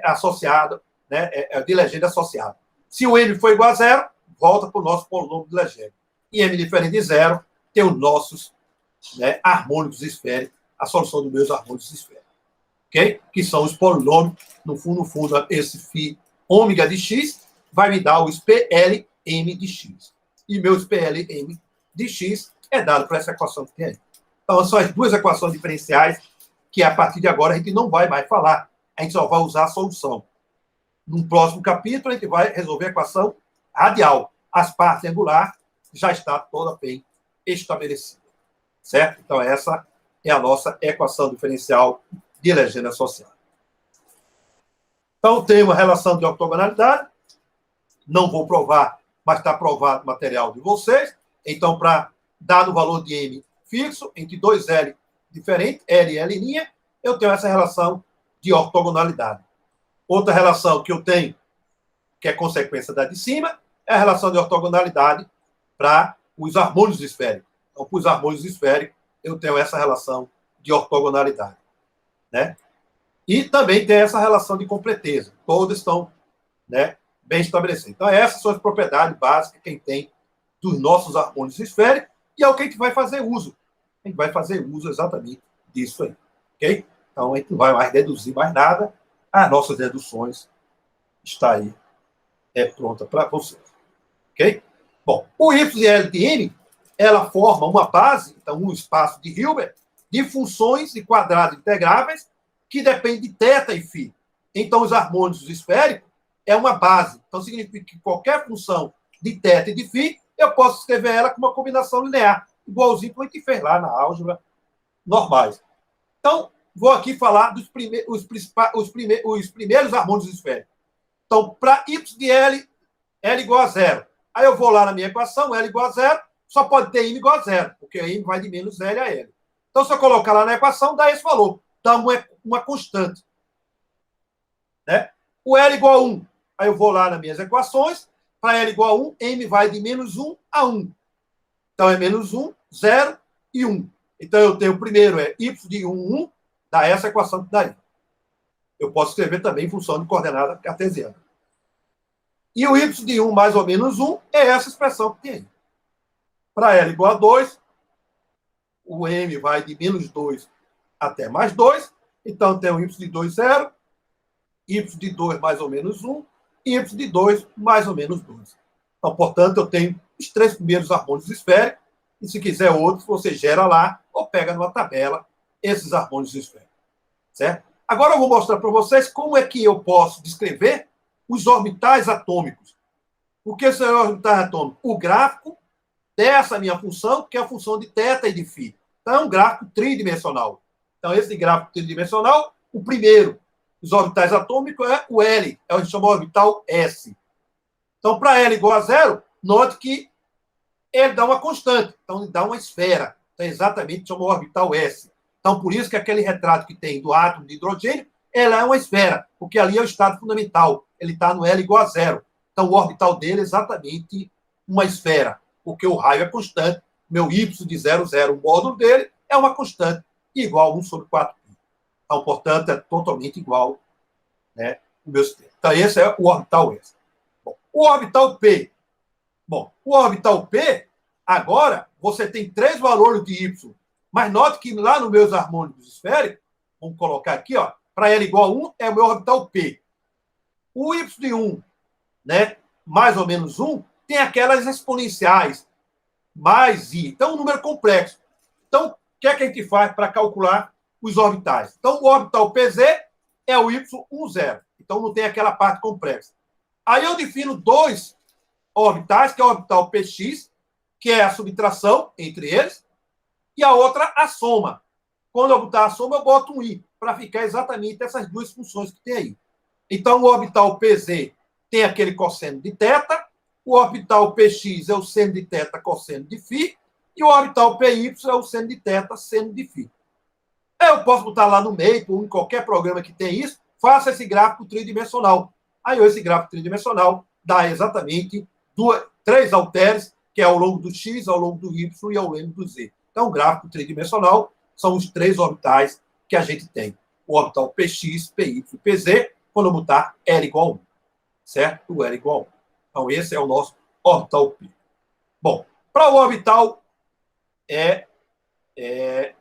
associada, né, de Legendre associada. Se o m for igual a zero, volta para o nosso polinômio de Legendre. E m diferente de zero, tem os nossos, né, harmônicos esféricos, a solução dos meus harmônicos esféricos. Okay? Que são os polinômios, no fundo, esse φ ômega de x vai me dar os PLM de x. E meus PLM de x é dado por essa equação que tem aí. Então, são as duas equações diferenciais que, a partir de agora, a gente não vai mais falar. A gente só vai usar a solução. No próximo capítulo, a gente vai resolver a equação radial. As partes angulares já está toda bem estabelecida. Certo? Então, essa é a nossa equação diferencial de Legendre associada. Então, tem uma relação de ortogonalidade. Não vou provar, mas está provado o material de vocês. Então, para dado o valor de m fixo, entre dois L diferentes, L e L', eu tenho essa relação de ortogonalidade. Outra relação que eu tenho, que é consequência da de cima, é a relação de ortogonalidade para os harmônicos esféricos. Então, para os harmônicos esféricos, eu tenho essa relação de ortogonalidade. Né? E também tem essa relação de completeza. Todas estão, né, bem estabelecidas. Então, essas são as propriedades básicas que a gente tem dos nossos harmônicos esféricos, e é o que a gente vai fazer uso. A gente vai fazer uso exatamente disso aí. Ok? Então, a gente não vai mais deduzir mais nada. As nossas deduções está aí, pronta para vocês. Ok? Bom, o y e L de n, ela forma uma base, então, um espaço de Hilbert, de funções de quadrados integráveis que dependem de θ e φ. Então, os harmônicos esféricos é uma base. Então, significa que qualquer função de θ e de φ, eu posso escrever ela com uma combinação linear, igualzinho que a gente fez lá na álgebra normais. Então, vou aqui falar dos os primeiros harmônicos esféricos. Então, para y de L, L igual a zero. Aí eu vou lá na minha equação, L igual a zero, só pode ter m igual a zero, porque m vai de menos L a L. Então, se eu colocar lá na equação, dá esse valor. Dá uma constante. Né? O L igual a 1. Aí eu vou lá nas minhas equações. Para L igual a 1, m vai de menos 1 a 1. Então, é menos 1, 0 e 1. Então, eu tenho o primeiro, y de 1, 1, dá essa equação que dá aí. Eu posso escrever também em função de coordenada cartesiana. E o y de 1 mais ou menos 1 é essa expressão que tem aí. Para L igual a 2, o m vai de menos 2 até mais 2. Então, tem o y de 2, 0, y de 2 mais ou menos 1, e y de 2 mais ou menos 2. Então, portanto, eu tenho os três primeiros harmônicos esféricos, e se quiser outros, você gera lá ou pega numa tabela esses harmônicos esféricos. Certo? Agora eu vou mostrar para vocês como é que eu posso descrever os orbitais atômicos. O que são os orbitais atômicos? O gráfico dessa minha função, que é a função de θ e de φ. Então, é um gráfico tridimensional. Então, esse gráfico tridimensional, o primeiro dos orbitais atômicos é o L, é o que a gente chama de orbital S. Então, para L igual a zero, note que ele dá uma constante, então ele dá uma esfera. Então, exatamente, chama o orbital S. Então, por isso que aquele retrato que tem do átomo de hidrogênio, ela é uma esfera, porque ali é o estado fundamental. Ele está no L igual a zero. Então, o orbital dele é exatamente uma esfera, porque o raio é constante. Meu y de 0, 0, o módulo dele é uma constante, igual a 1 sobre 4π. Então, portanto, é totalmente igual, né, o meu sistema. Então, esse é o orbital S. Bom, o orbital P. Bom, o orbital P Agora, você tem 3 valores de Y, mas note que lá nos meus harmônicos esféricos, vamos colocar aqui, ó, para L igual a 1, é o meu orbital P. O Y de 1, né, mais ou menos 1, tem aquelas exponenciais, mais I. Então, um número complexo. Então, o que é que a gente faz para calcular os orbitais? Então, o orbital PZ é o Y10. Então, não tem aquela parte complexa. Aí eu defino 2 orbitais, que é o orbital PX, que é a subtração entre eles, e a outra, a soma. Quando eu botar a soma, eu boto um I, para ficar exatamente essas 2 funções que tem aí. Então, o orbital PZ tem aquele cosseno de θ, o orbital PX é o seno de θ cosseno de φ, e o orbital PY é o seno de θ seno de φ. Eu posso botar lá no Maple ou em qualquer programa que tenha isso, faça esse gráfico tridimensional. Aí esse gráfico tridimensional dá exatamente 3 halteres, que é ao longo do X, ao longo do Y e ao longo do Z. Então, o gráfico tridimensional são os 3 orbitais que a gente tem. O orbital PX, PY e PZ, quando eu botar L igual a 1. Certo? O L igual a 1. Então, esse é o nosso orbital P. Bom, para o orbital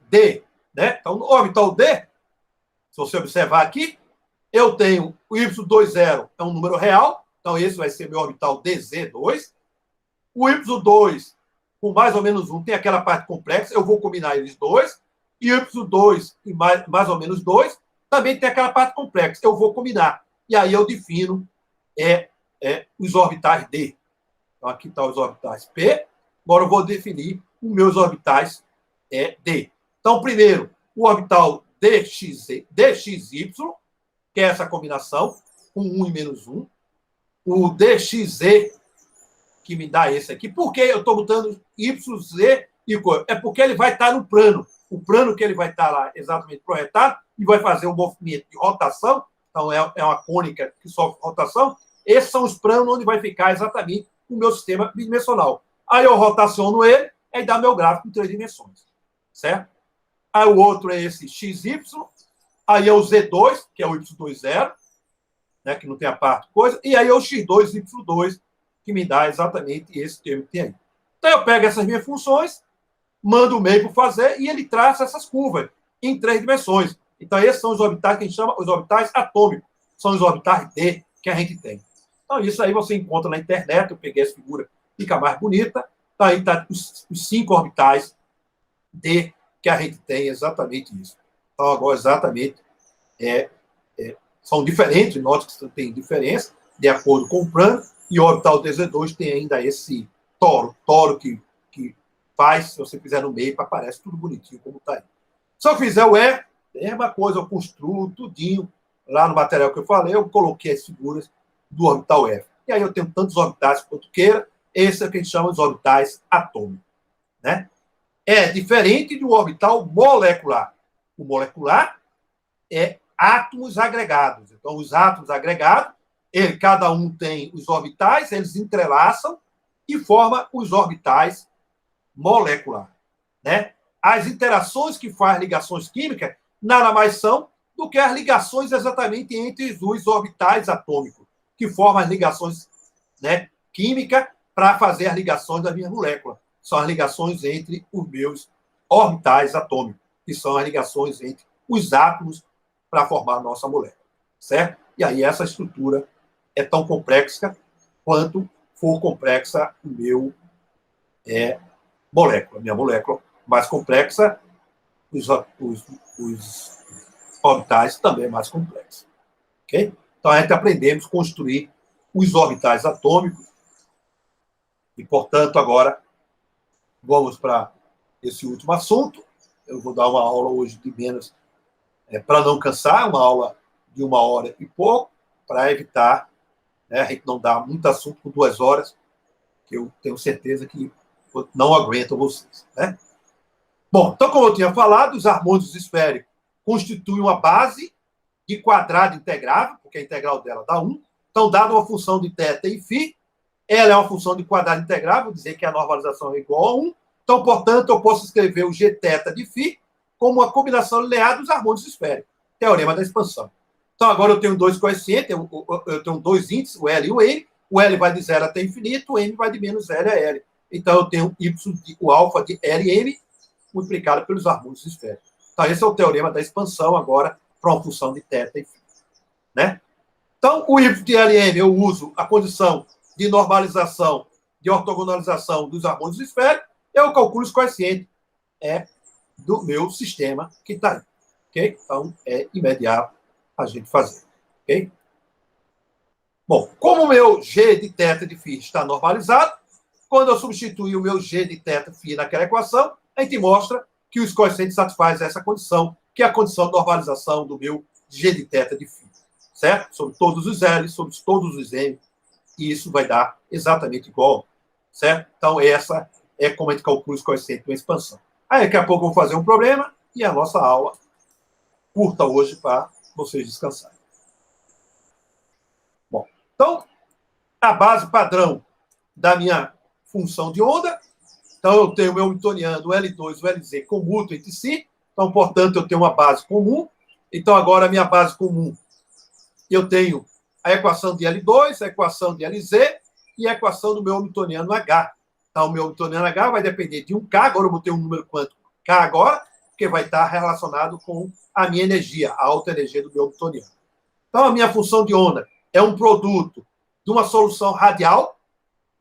D, né? Então, no orbital D, se você observar aqui, eu tenho o Y20 é um número real, então esse vai ser meu orbital DZ2. O Y2, com mais ou menos 1, tem aquela parte complexa, eu vou combinar eles dois. E o Y2 e mais ou menos 2 também tem aquela parte complexa, eu vou combinar. E aí eu defino os orbitais D. Então, aqui estão os orbitais P. Agora eu vou definir os meus orbitais D. Então, primeiro, o orbital DXY, que é essa combinação, com 1 e menos 1. O DXZ, que me dá esse aqui. Por que eu estou botando YZ e cor? É porque ele vai estar no plano. O plano que ele vai estar lá exatamente projetado e vai fazer um movimento de rotação. Então, é uma cônica que sofre rotação. Esses são os planos onde vai ficar exatamente o meu sistema bidimensional. Aí eu rotaciono ele, aí dá meu gráfico em 3 dimensões. Certo? Aí o outro é esse XY. Aí é o Z2, que é o Y20, né, que não tem a parte coisa. E aí é o X2, Y2, que me dá exatamente esse termo que tem aí. Então eu pego essas minhas funções, mando o Maple fazer e ele traça essas curvas em 3 dimensões. Então esses são os orbitais que a gente chama os orbitais atômicos. São os orbitais D que a gente tem. Então isso aí você encontra na internet, eu peguei essa figura, fica mais bonita. Então aí está os 5 orbitais D que a gente tem, exatamente isso. Então agora exatamente são diferentes, note que tem diferença, de acordo com o plano, e o orbital DZ2 tem ainda esse toro que faz, se você fizer no meio, aparece tudo bonitinho como está aí. Se eu fizer o E, é uma coisa, eu construo tudinho, lá no material que eu falei, eu coloquei as figuras do orbital F. E aí eu tenho tantos orbitais quanto queira, esse é o que a gente chama de orbitais atômicos. Né? É diferente do orbital molecular. O molecular é átomos agregados. Então, os átomos agregados, cada um tem os orbitais, eles entrelaçam e formam os orbitais moleculares. Né? As interações que fazem ligações químicas nada mais são do que as ligações exatamente entre os orbitais atômicos, que formam as ligações, né, químicas para fazer as ligações das minhas moléculas. São as ligações entre os meus orbitais atômicos, que são as ligações entre os átomos para formar a nossa molécula. Certo? E aí essa estrutura é tão complexa quanto for complexa o meu molécula. Minha molécula mais complexa, os orbitais também mais complexos. Ok? Então, a gente aprendemos a construir os orbitais atômicos e, portanto, agora vamos para esse último assunto. Eu vou dar uma aula hoje de menos, para não cansar, uma aula de 1 hora e pouco, para evitar, né, a gente não dar muito assunto por 2 horas, que eu tenho certeza que não aguentam vocês. Né? Bom, então, como eu tinha falado, os harmônicos esféricos constituem uma base de quadrado integrável, porque a integral dela dá 1. Então, dada uma função de θ e φ, ela é uma função de quadrado integrável, vou dizer que a normalização é igual a 1. Então, portanto, eu posso escrever o gθ de φ como uma combinação linear dos harmônicos esféricos. Teorema da expansão. Então, agora eu tenho 2 coeficientes, eu tenho 2 índices, o L e o M. O L vai de 0 até infinito, o M vai de menos L a L. Então, eu tenho o alfa de L e M multiplicado pelos harmônicos esféricos. Então, esse é o teorema da expansão agora para uma função de θ e φ. Né? Então, o Y de L e M eu uso a condição de normalização, de ortogonalização dos harmônicos esféricos, eu calculo os coeficientes do meu sistema que está aí. Okay? Então, é imediato a gente fazer. Okay? Bom, como o meu G de θ e de φ está normalizado, quando eu substituir o meu G de θ e φ naquela equação, a gente mostra que os coeficientes satisfazem essa condição, que é a condição de normalização do meu G de θ e de φ. Certo? Sobre todos os L, sobre todos os M, e isso vai dar exatamente igual. Certo? Então, essa é como a gente calcula os coeficientes de uma expansão. Aí, daqui a pouco eu vou fazer um problema e a nossa aula curta hoje para vocês descansarem. Bom, então, a base padrão da minha função de onda. Então, eu tenho o meu newtoniano, o L2 e o LZ comútuo entre si. Então, portanto, eu tenho uma base comum. Então, agora, a minha base comum, eu tenho a equação de L2, a equação de LZ e a equação do meu newtoniano H. Então, o meu newtoniano H vai depender de um K. Agora, eu botei um número quântico K agora, porque vai estar relacionado com a minha energia, a alta energia do meu newtoniano. Então, a minha função de onda é um produto de uma solução radial,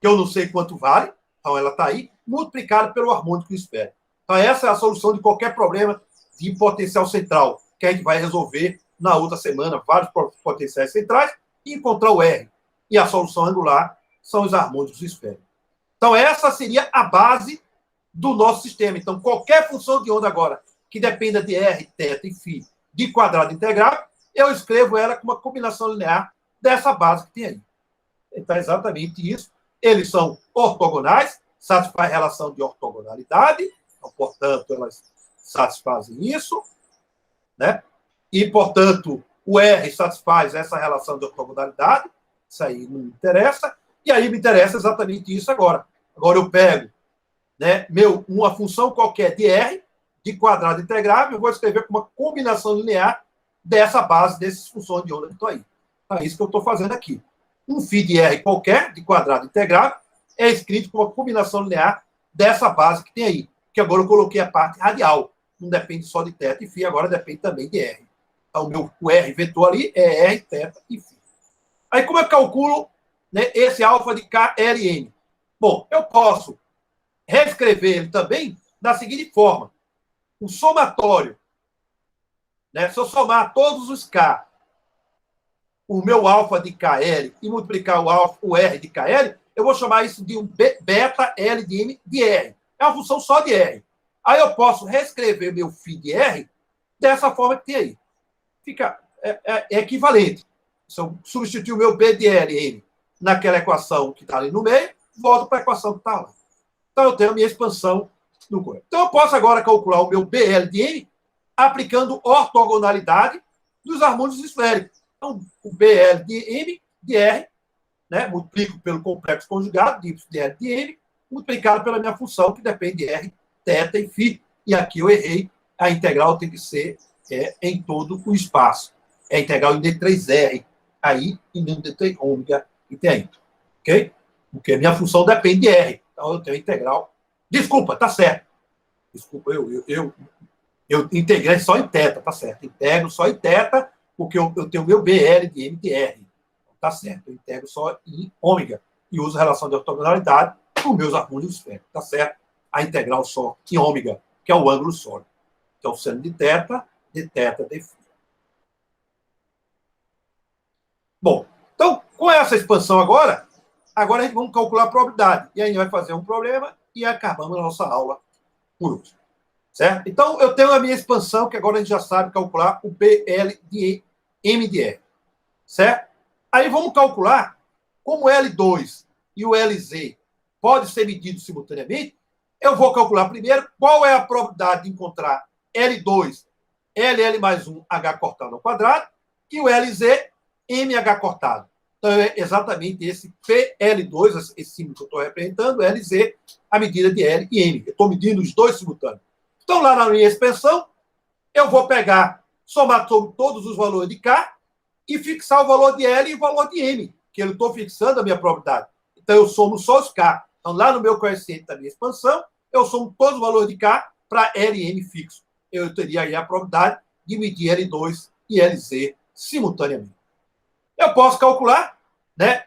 que eu não sei quanto vale, então ela está aí, multiplicada pelo harmônico esférico. Então, essa é a solução de qualquer problema de potencial central, que a gente vai resolver na outra semana, vários potenciais centrais, e encontrar o R. E a solução angular são os harmônicos esféricos. Então, essa seria a base do nosso sistema. Então, qualquer função de onda agora que dependa de R, θ e φ de quadrado integral, eu escrevo ela com uma combinação linear dessa base que tem aí. Então, é exatamente isso. Eles são ortogonais, satisfaz a relação de ortogonalidade, então, portanto, elas satisfazem isso, né? E, portanto, o R satisfaz essa relação de ortogonalidade, isso aí não me interessa, e aí me interessa exatamente isso agora. Agora eu pego, né, uma função qualquer de R, de quadrado integrável, eu vou escrever com uma combinação linear dessa base, dessas funções de onda que estão aí. Então, é isso que eu estou fazendo aqui. Um φ de R qualquer, de quadrado integrável, é escrito com uma combinação linear dessa base que tem aí. Que agora eu coloquei a parte radial. Não depende só de θ e φ, agora depende também de R. Então, o R vetor ali é R, θ e φ. Aí, como eu calculo, né, esse alfa de K, L e M? Bom, eu posso reescrever ele também da seguinte forma. O somatório, né, se eu somar todos os K, o meu alfa de KL e multiplicar o R de KL, eu vou chamar isso de um beta L de M de R. É uma função só de R. Aí eu posso reescrever meu φ de R dessa forma que tem aí. Fica equivalente. Se eu substituir o meu B de L M naquela equação que está ali no meio, volto para a equação que está lá. Então, eu tenho a minha expansão no corpo. Então, eu posso agora calcular o meu BL de M aplicando ortogonalidade dos harmônicos esféricos. Então, o BL de M de R, né, multiplico pelo complexo conjugado de Y de L de M, multiplicado pela minha função, que depende de R, θ e φ. E aqui eu errei. A integral tem que ser em todo o espaço. É a integral em D3R aí e não D3 ômega que tem aí. Ok? Porque a minha função depende de R. Então, eu tenho a integral. Desculpa, tá certo. Desculpa, eu integrei só em θ, tá certo. Integro só em θ, porque eu tenho o meu BL de M de R. Tá certo. Eu integro só em ômega e uso a relação de ortogonalidade com meus harmônicos esféricos. Tá certo? A integral só em ômega, que é o ângulo sólido. Então, seno de θ, de φ. Bom, então, com essa expansão agora a gente vamos calcular a probabilidade. E aí a gente vai fazer um problema e acabamos a nossa aula por hoje. Certo? Então, eu tenho a minha expansão, que agora a gente já sabe calcular o BL de M de R. Certo? Aí vamos calcular como o L2 e o LZ podem ser medidos simultaneamente. Eu vou calcular primeiro qual é a probabilidade de encontrar L2, LL mais 1, H cortado ao quadrado, e o LZ, MH cortado. Então, é exatamente esse PL2, esse símbolo que eu estou representando, LZ, a medida de L e M. Eu estou medindo os dois simultâneos. Então, lá na minha expansão, eu vou somar todos os valores de K e fixar o valor de L e o valor de M, que eu estou fixando a minha probabilidade. Então, eu somo só os K. Então, lá no meu coeficiente da minha expansão, eu somo todos os valores de K para L e M fixo. Eu teria aí a probabilidade de medir L2 e LZ simultaneamente. Eu posso calcular, né,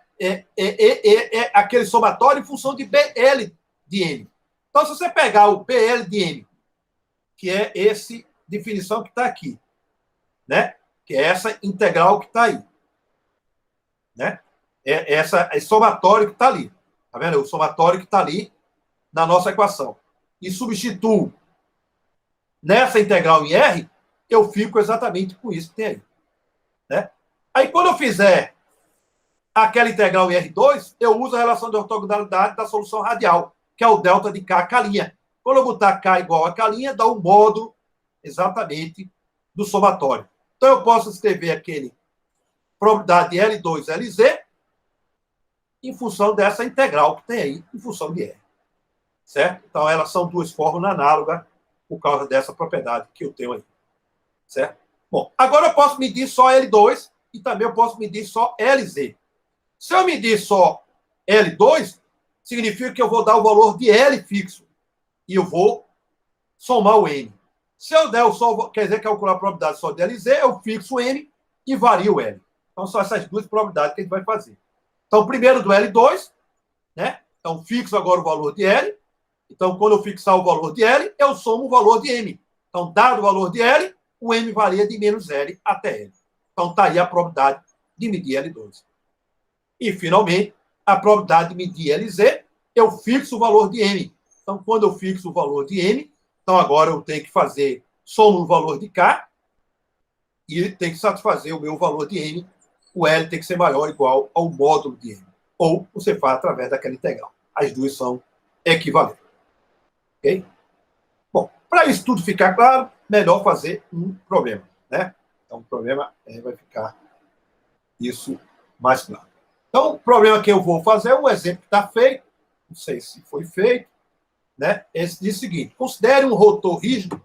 aquele somatório em função de BL de M. Então, se você pegar o BL de M, que é essa definição que está aqui, né, que é essa integral que está aí, né, esse somatório que está ali. Tá vendo? O somatório que está ali na nossa equação. E substituo nessa integral em R, eu fico exatamente com isso que tem aí. Né? Aí, quando eu fizer aquela integral em R2, eu uso a relação de ortogonalidade da solução radial, que é o delta de K, K'. Quando eu botar K igual a K', dá um módulo exatamente do somatório. Então, eu posso escrever aquele probabilidade de L2, LZ, em função dessa integral que tem aí, em função de R. Certo? Então, elas são duas fórmulas análogas por causa dessa propriedade que eu tenho aí. Certo? Bom, agora eu posso medir só L2 e também eu posso medir só LZ. Se eu medir só L2, significa que eu vou dar o valor de L fixo e eu vou somar o N. Se eu der quer dizer, calcular a probabilidade só de LZ, eu fixo o N e vario o L. Então, são essas duas probabilidades que a gente vai fazer. Então, primeiro do L2, né? Então, fixo agora o valor de L. Então, quando eu fixar o valor de L, eu somo o valor de M. Então, dado o valor de L, o M varia de menos L até L. Então, está aí a probabilidade de medir L2. E, finalmente, a probabilidade de medir LZ, eu fixo o valor de M. Então, quando eu fixo o valor de M, então agora eu tenho que fazer soma o valor de K e tem que satisfazer o meu valor de M. O L tem que ser maior ou igual ao módulo de M. Ou você faz através daquela integral. As duas são equivalentes. Ok? Bom, para isso tudo ficar claro, melhor fazer um problema. Né? Então, o problema vai ficar isso mais claro. Então, o problema que eu vou fazer é um exemplo que está feito, não sei se foi feito, né? Esse diz o seguinte: considere um rotor rígido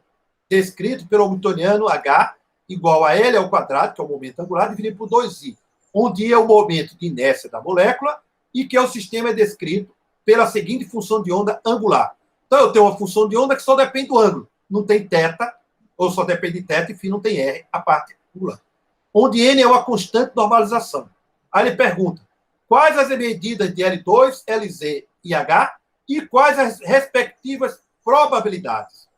descrito pelo hamiltoniano H igual a L ao quadrado, que é o momento angular, dividido por 2I, onde I é o momento de inércia da molécula e que o sistema é descrito pela seguinte função de onda angular. Então, eu tenho uma função de onda que só depende do ângulo. Não tem θ, ou só depende de θ, enfim, não tem R, a parte angular. Onde N é uma constante normalização. Aí ele pergunta: quais as medidas de L2, LZ e H e quais as respectivas probabilidades?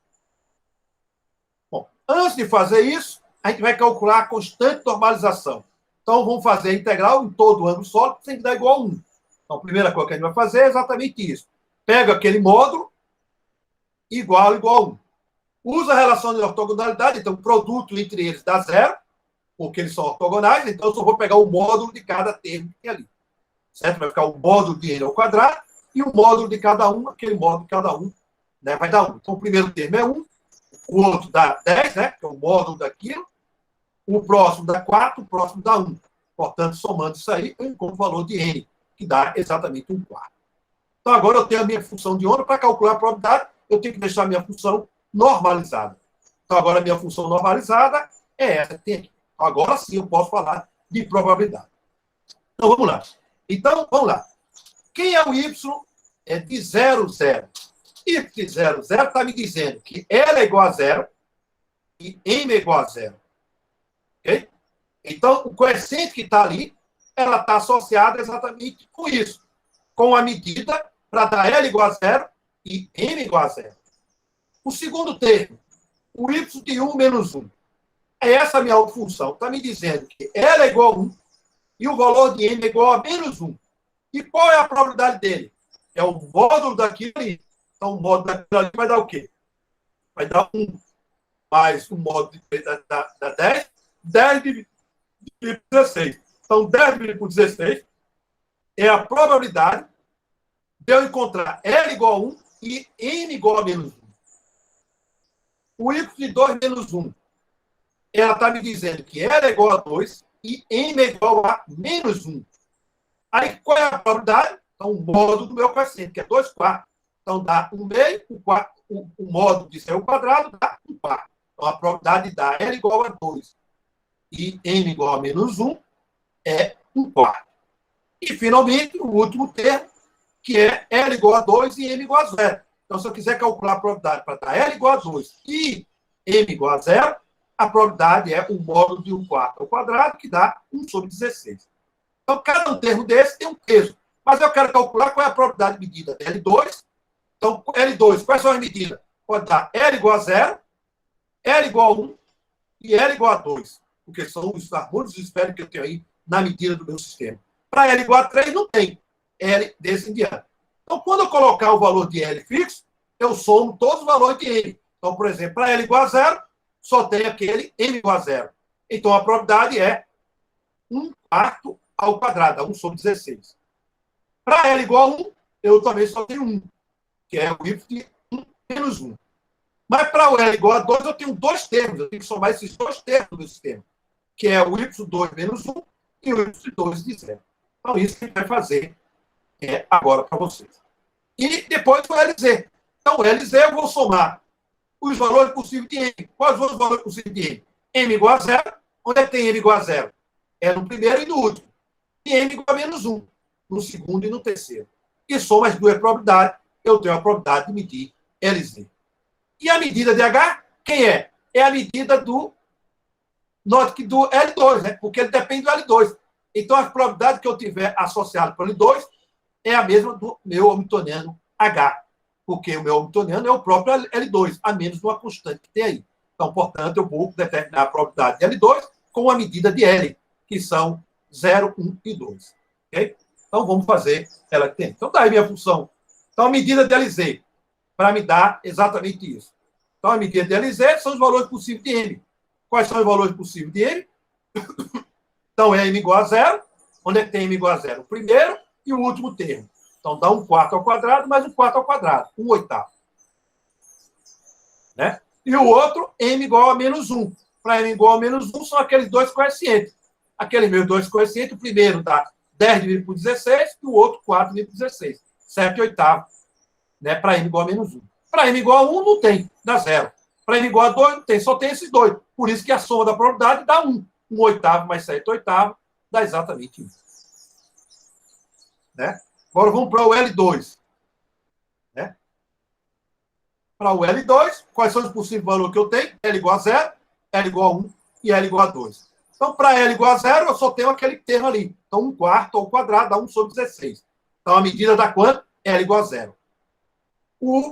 Bom, antes de fazer isso, a gente vai calcular a constante normalização. Então, vamos fazer a integral em todo o ângulo sólido, sem dar igual a 1. Então, a primeira coisa que a gente vai fazer é exatamente isso. Pega aquele módulo, igual a 1. Usa a relação de ortogonalidade, então o produto entre eles dá 0, porque eles são ortogonais, então eu só vou pegar o módulo de cada termo que tem ali. Certo? Vai ficar o módulo de N ao quadrado e o módulo de cada um, aquele módulo de cada um, né, vai dar 1. Então, o primeiro termo é 1, o outro dá 10, né, que é o módulo daquilo, o próximo dá 4, o próximo dá 1. Portanto, somando isso aí, eu encontro o valor de N, que dá exatamente 1/4. Então, agora eu tenho a minha função de onda. Para calcular a probabilidade, eu tenho que deixar a minha função normalizada. Então, agora a minha função normalizada é essa que tem aqui. Agora sim eu posso falar de probabilidade. Então, vamos lá. Então, vamos lá. Quem é o Y? É de 0, 0. Y de 0, 0 está me dizendo que L é igual a 0 e M é igual a 0. Ok? Então, o coeficiente que está ali, ela está associada exatamente com isso. Com a medida para dar L igual a 0 e M igual a 0. O segundo termo, o Y de 1 menos 1. É essa a minha autofunção. Está me dizendo que L é igual a 1 e o valor de M é igual a menos 1. E qual é a probabilidade dele? É o módulo daquilo ali. Então, o módulo daquilo ali vai dar o quê? Vai dar 1 mais o módulo da 10. 10 dividido por 16. Então, 10 dividido por 16 é a probabilidade de eu encontrar L igual a 1 e M igual a menos 1. O Y de 2 menos 1. Ela está me dizendo que L é igual a 2 e M é igual a menos 1. Aí, qual é a probabilidade? Então, o módulo do meu coeficiente, que é 2/4. Então, dá 1/2, o módulo de ser o quadrado dá 1/4. Então, a probabilidade de dar L igual a 2 e M igual a menos 1 é 1/4. E, finalmente, o último termo, que é L igual a 2 e M igual a 0. Então, se eu quiser calcular a probabilidade para dar L igual a 2 e M igual a 0, a probabilidade é o módulo de 1 quarto ao quadrado, que dá 1 sobre 16. Então, cada um termo desse tem um peso. Mas eu quero calcular qual é a probabilidade medida de L2. Então, L2, quais são as medidas? Pode dar L igual a 0, L igual a 1 e L igual a 2, porque são os harmônicos esféricos que eu tenho aí na medida do meu sistema. Para L igual a 3, não tem L desse em diante. Então, quando eu colocar o valor de L fixo, eu somo todos os valores de M. Então, por exemplo, para L igual a 0, só tem aquele M igual a 0. Então, a probabilidade é 1 quarto ao quadrado, 1 sobre 16. Para L igual a 1, eu também só tenho 1, que é o y de 1 menos 1. Mas para o L igual a 2, eu tenho dois termos. Eu tenho que somar esses dois termos do sistema, que é o y2 menos 1 e o y2 de 0. Então, isso que a gente vai fazer agora para vocês. E depois o LZ. Então, o LZ eu vou somar os valores possíveis de M. Quais são os valores possíveis de M? M igual a 0. Onde é que tem M igual a 0? É no primeiro e no último. E M igual a menos 1. No segundo e no terceiro. E soma as duas probabilidades. Eu tenho a probabilidade de medir LZ. E a medida de H, quem é? É a medida do L2, né? Porque ele depende do L2. Então, a probabilidade que eu tiver associada para o L2 é a mesma do meu hamiltoniano H. Porque o meu hamiltoniano é o próprio L2, a menos de uma constante que tem aí. Então, portanto, eu vou determinar a probabilidade de L2 com a medida de L, que são 0, 1 e 2. Okay? Então, vamos fazer ela que tem. Então, daí minha função. Então, a medida de LZ, para me dar exatamente isso. Então, a medida de LZ são os valores possíveis de M. Quais são os valores possíveis de M? Então, é M igual a 0. Onde é que tem M igual a 0? O primeiro e o último termo. Então, dá 1 quarto ao quadrado mais 1 quarto ao quadrado. 1 oitavo. Né? E o outro, M igual a menos 1. Para M igual a menos 1, são aqueles dois coeficientes. Aqueles meus dois coeficientes, o primeiro dá 10 dividido por 16 e o outro 4 dividido por 16. 7 oitavos. Né? Para M igual a menos 1. Para M igual a 1, não tem. Dá 0. Para M igual a 2, não tem. Só tem esses dois. Por isso que a soma da probabilidade dá 1. 1 oitavo mais 7 oitavos dá exatamente 1. Né? Agora vamos para o L2. Né? Para o L2, quais são os possíveis valores que eu tenho? L igual a 0, L igual a 1 e L igual a 2. Então, para L igual a 0, eu só tenho aquele termo ali. Então, 1 quarto ao quadrado dá 1 sobre 16. Então, a medida dá quanto? L igual a 0.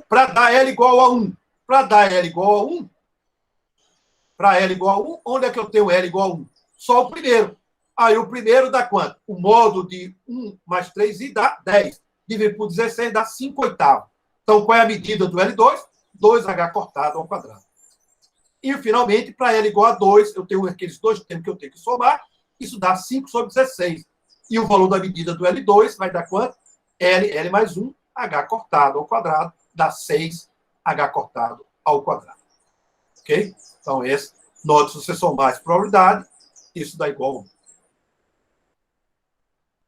Para dar L igual a 1. Para dar L igual a 1, para L igual a 1, onde é que eu tenho L igual a 1? Só o primeiro. Aí o primeiro dá quanto? O módulo de 1 mais 3i dá 10. Dividido por 16 dá 5 oitavos. Então, qual é a medida do L2? 2h cortado ao quadrado. E, finalmente, para L igual a 2, eu tenho aqueles dois termos que eu tenho que somar. Isso dá 5 sobre 16. E o valor da medida do L2 vai dar quanto? L mais 1, h cortado ao quadrado, dá 6h cortado ao quadrado. Ok? Então, esse, note, se você somar as probabilidades, isso dá igual a 1.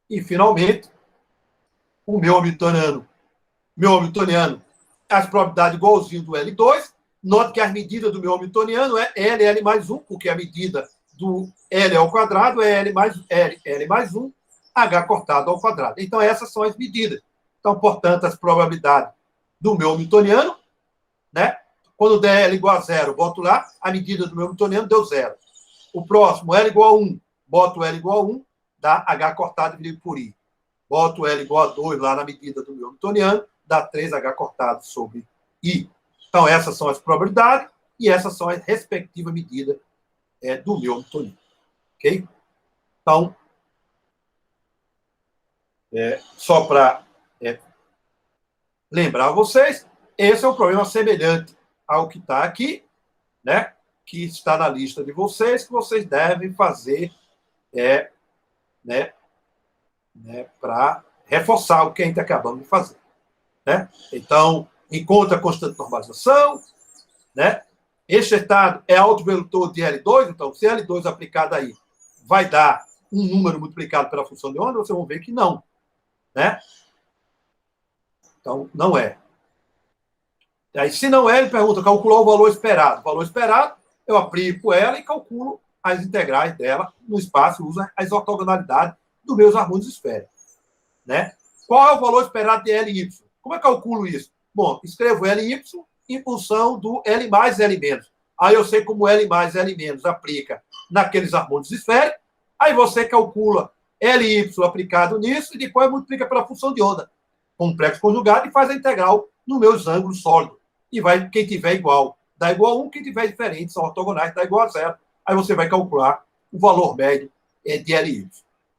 E, finalmente, o meu hamiltoniano, as probabilidades igualzinho do L2. Note que as medidas do meu hamiltoniano é L mais 1, porque a medida do L ao quadrado é L mais 1, H cortado ao quadrado. Então, essas são as medidas. Então, portanto, as probabilidades do meu hamiltoniano, né? Quando der L igual a 0, boto lá, a medida do meu hamiltoniano deu 0. O próximo, L igual a 1, boto L igual a 1, dá H cortado dividido por I. Boto L igual a 2 lá na medida do meu hamiltoniano, dá 3H cortado sobre I. Então, essas são as probabilidades e essas são as respectivas medidas do meu hamiltoniano. Ok? Então, só para lembrar a vocês, esse é um problema semelhante ao que está aqui, né? Que está na lista de vocês, que vocês devem fazer para reforçar o que a gente acabamos de fazer. Né? Então, encontra a constante de normalização, né? Este estado é autovelutor de L2, então, se L2 aplicado aí vai dar um número multiplicado pela função de onda, vocês vão ver que não. Né? Então, não é. Aí, se não é, ele pergunta, calcular o valor esperado. O valor esperado, eu aplico ela e calculo as integrais dela no espaço, uso as ortogonalidades dos meus harmônicos esféricos. Né? Qual é o valor esperado de LY? Como eu calculo isso? Bom, escrevo LY em função do L mais L menos. Aí eu sei como L mais L menos aplica naqueles harmônicos esféricos. Aí você calcula LY aplicado nisso e depois multiplica pela função de onda. Complexo conjugado e faz a integral nos meus ângulos sólidos. E vai, quem tiver igual, dá igual a 1, quem tiver diferente, são ortogonais, dá igual a 0. Aí você vai calcular o valor médio de LY.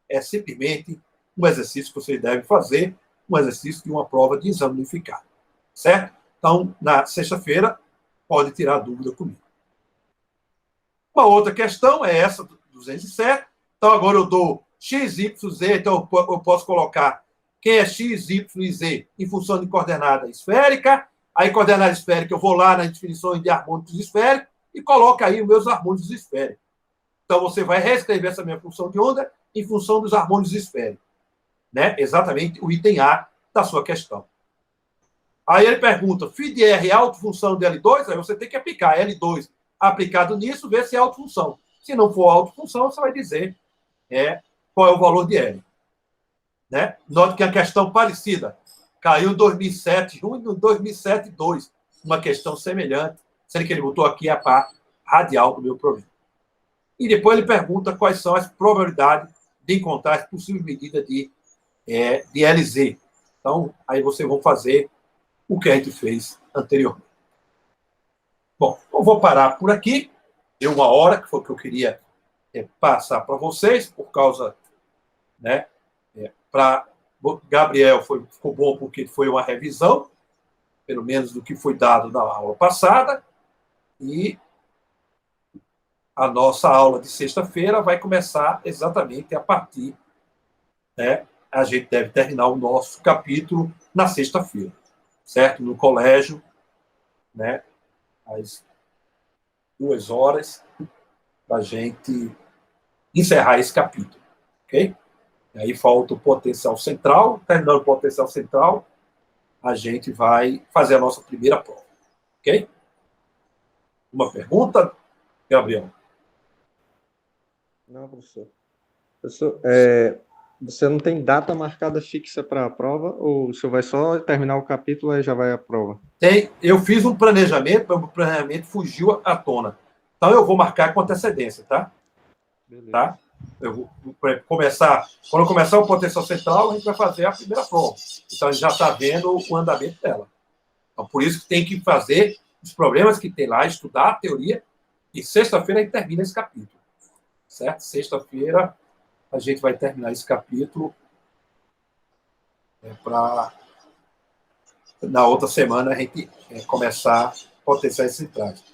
É simplesmente um exercício que vocês devem fazer, um exercício de uma prova de exame unificado. Certo? Então, na sexta-feira, pode tirar dúvida comigo. Uma outra questão é essa do 207. Então, agora eu dou x, y, z. Então, eu posso colocar quem é x, y e z em função de coordenada esférica. Aí, coordenada esférica, eu vou lá nas definições de harmônicos esféricos e coloco aí os meus harmônicos esféricos. Então, você vai reescrever essa minha função de onda em função dos harmônicos esféricos. Né? Exatamente o item A da sua questão. Aí ele pergunta, φ de R é autofunção de L2? Aí você tem que aplicar L2 aplicado nisso, ver se é autofunção. Se não for autofunção, você vai dizer qual é o valor de L. Né? Note que a questão parecida caiu em 2007, 1 e 2007, 2. Uma questão semelhante, sendo que ele botou aqui a parte radial do meu problema. E depois ele pergunta quais são as probabilidades de encontrar as possíveis medidas de LZ. Então, aí vocês vão fazer o que a gente fez anteriormente. Bom, eu vou parar por aqui. Deu 1 hora, que foi o que eu queria passar para vocês, por causa, né, para Gabriel ficou bom porque foi uma revisão, pelo menos do que foi dado na aula passada, e a nossa aula de sexta-feira vai começar exatamente a partir, né, a gente deve terminar o nosso capítulo na sexta-feira, certo? No colégio, né, às 2 horas, para a gente encerrar esse capítulo, ok? E aí falta o potencial central. Terminando o potencial central, a gente vai fazer a nossa primeira prova, ok? Uma pergunta, Gabriel? Não, professor. Professor, você não tem data marcada fixa para a prova, ou o senhor vai só terminar o capítulo e já vai à prova? Tem. Eu fiz um planejamento, mas o planejamento fugiu à tona. Então, eu vou marcar com antecedência, tá? Beleza. Tá? Eu vou começar. Quando eu começar o potencial central, a gente vai fazer a primeira prova. Então, a gente já está vendo o andamento dela. Então, por isso que tem que fazer os problemas que tem lá, estudar a teoria, e sexta-feira a gente termina esse capítulo. Certo? Sexta-feira a gente vai terminar esse capítulo para na outra semana a gente começar potenciais centrais.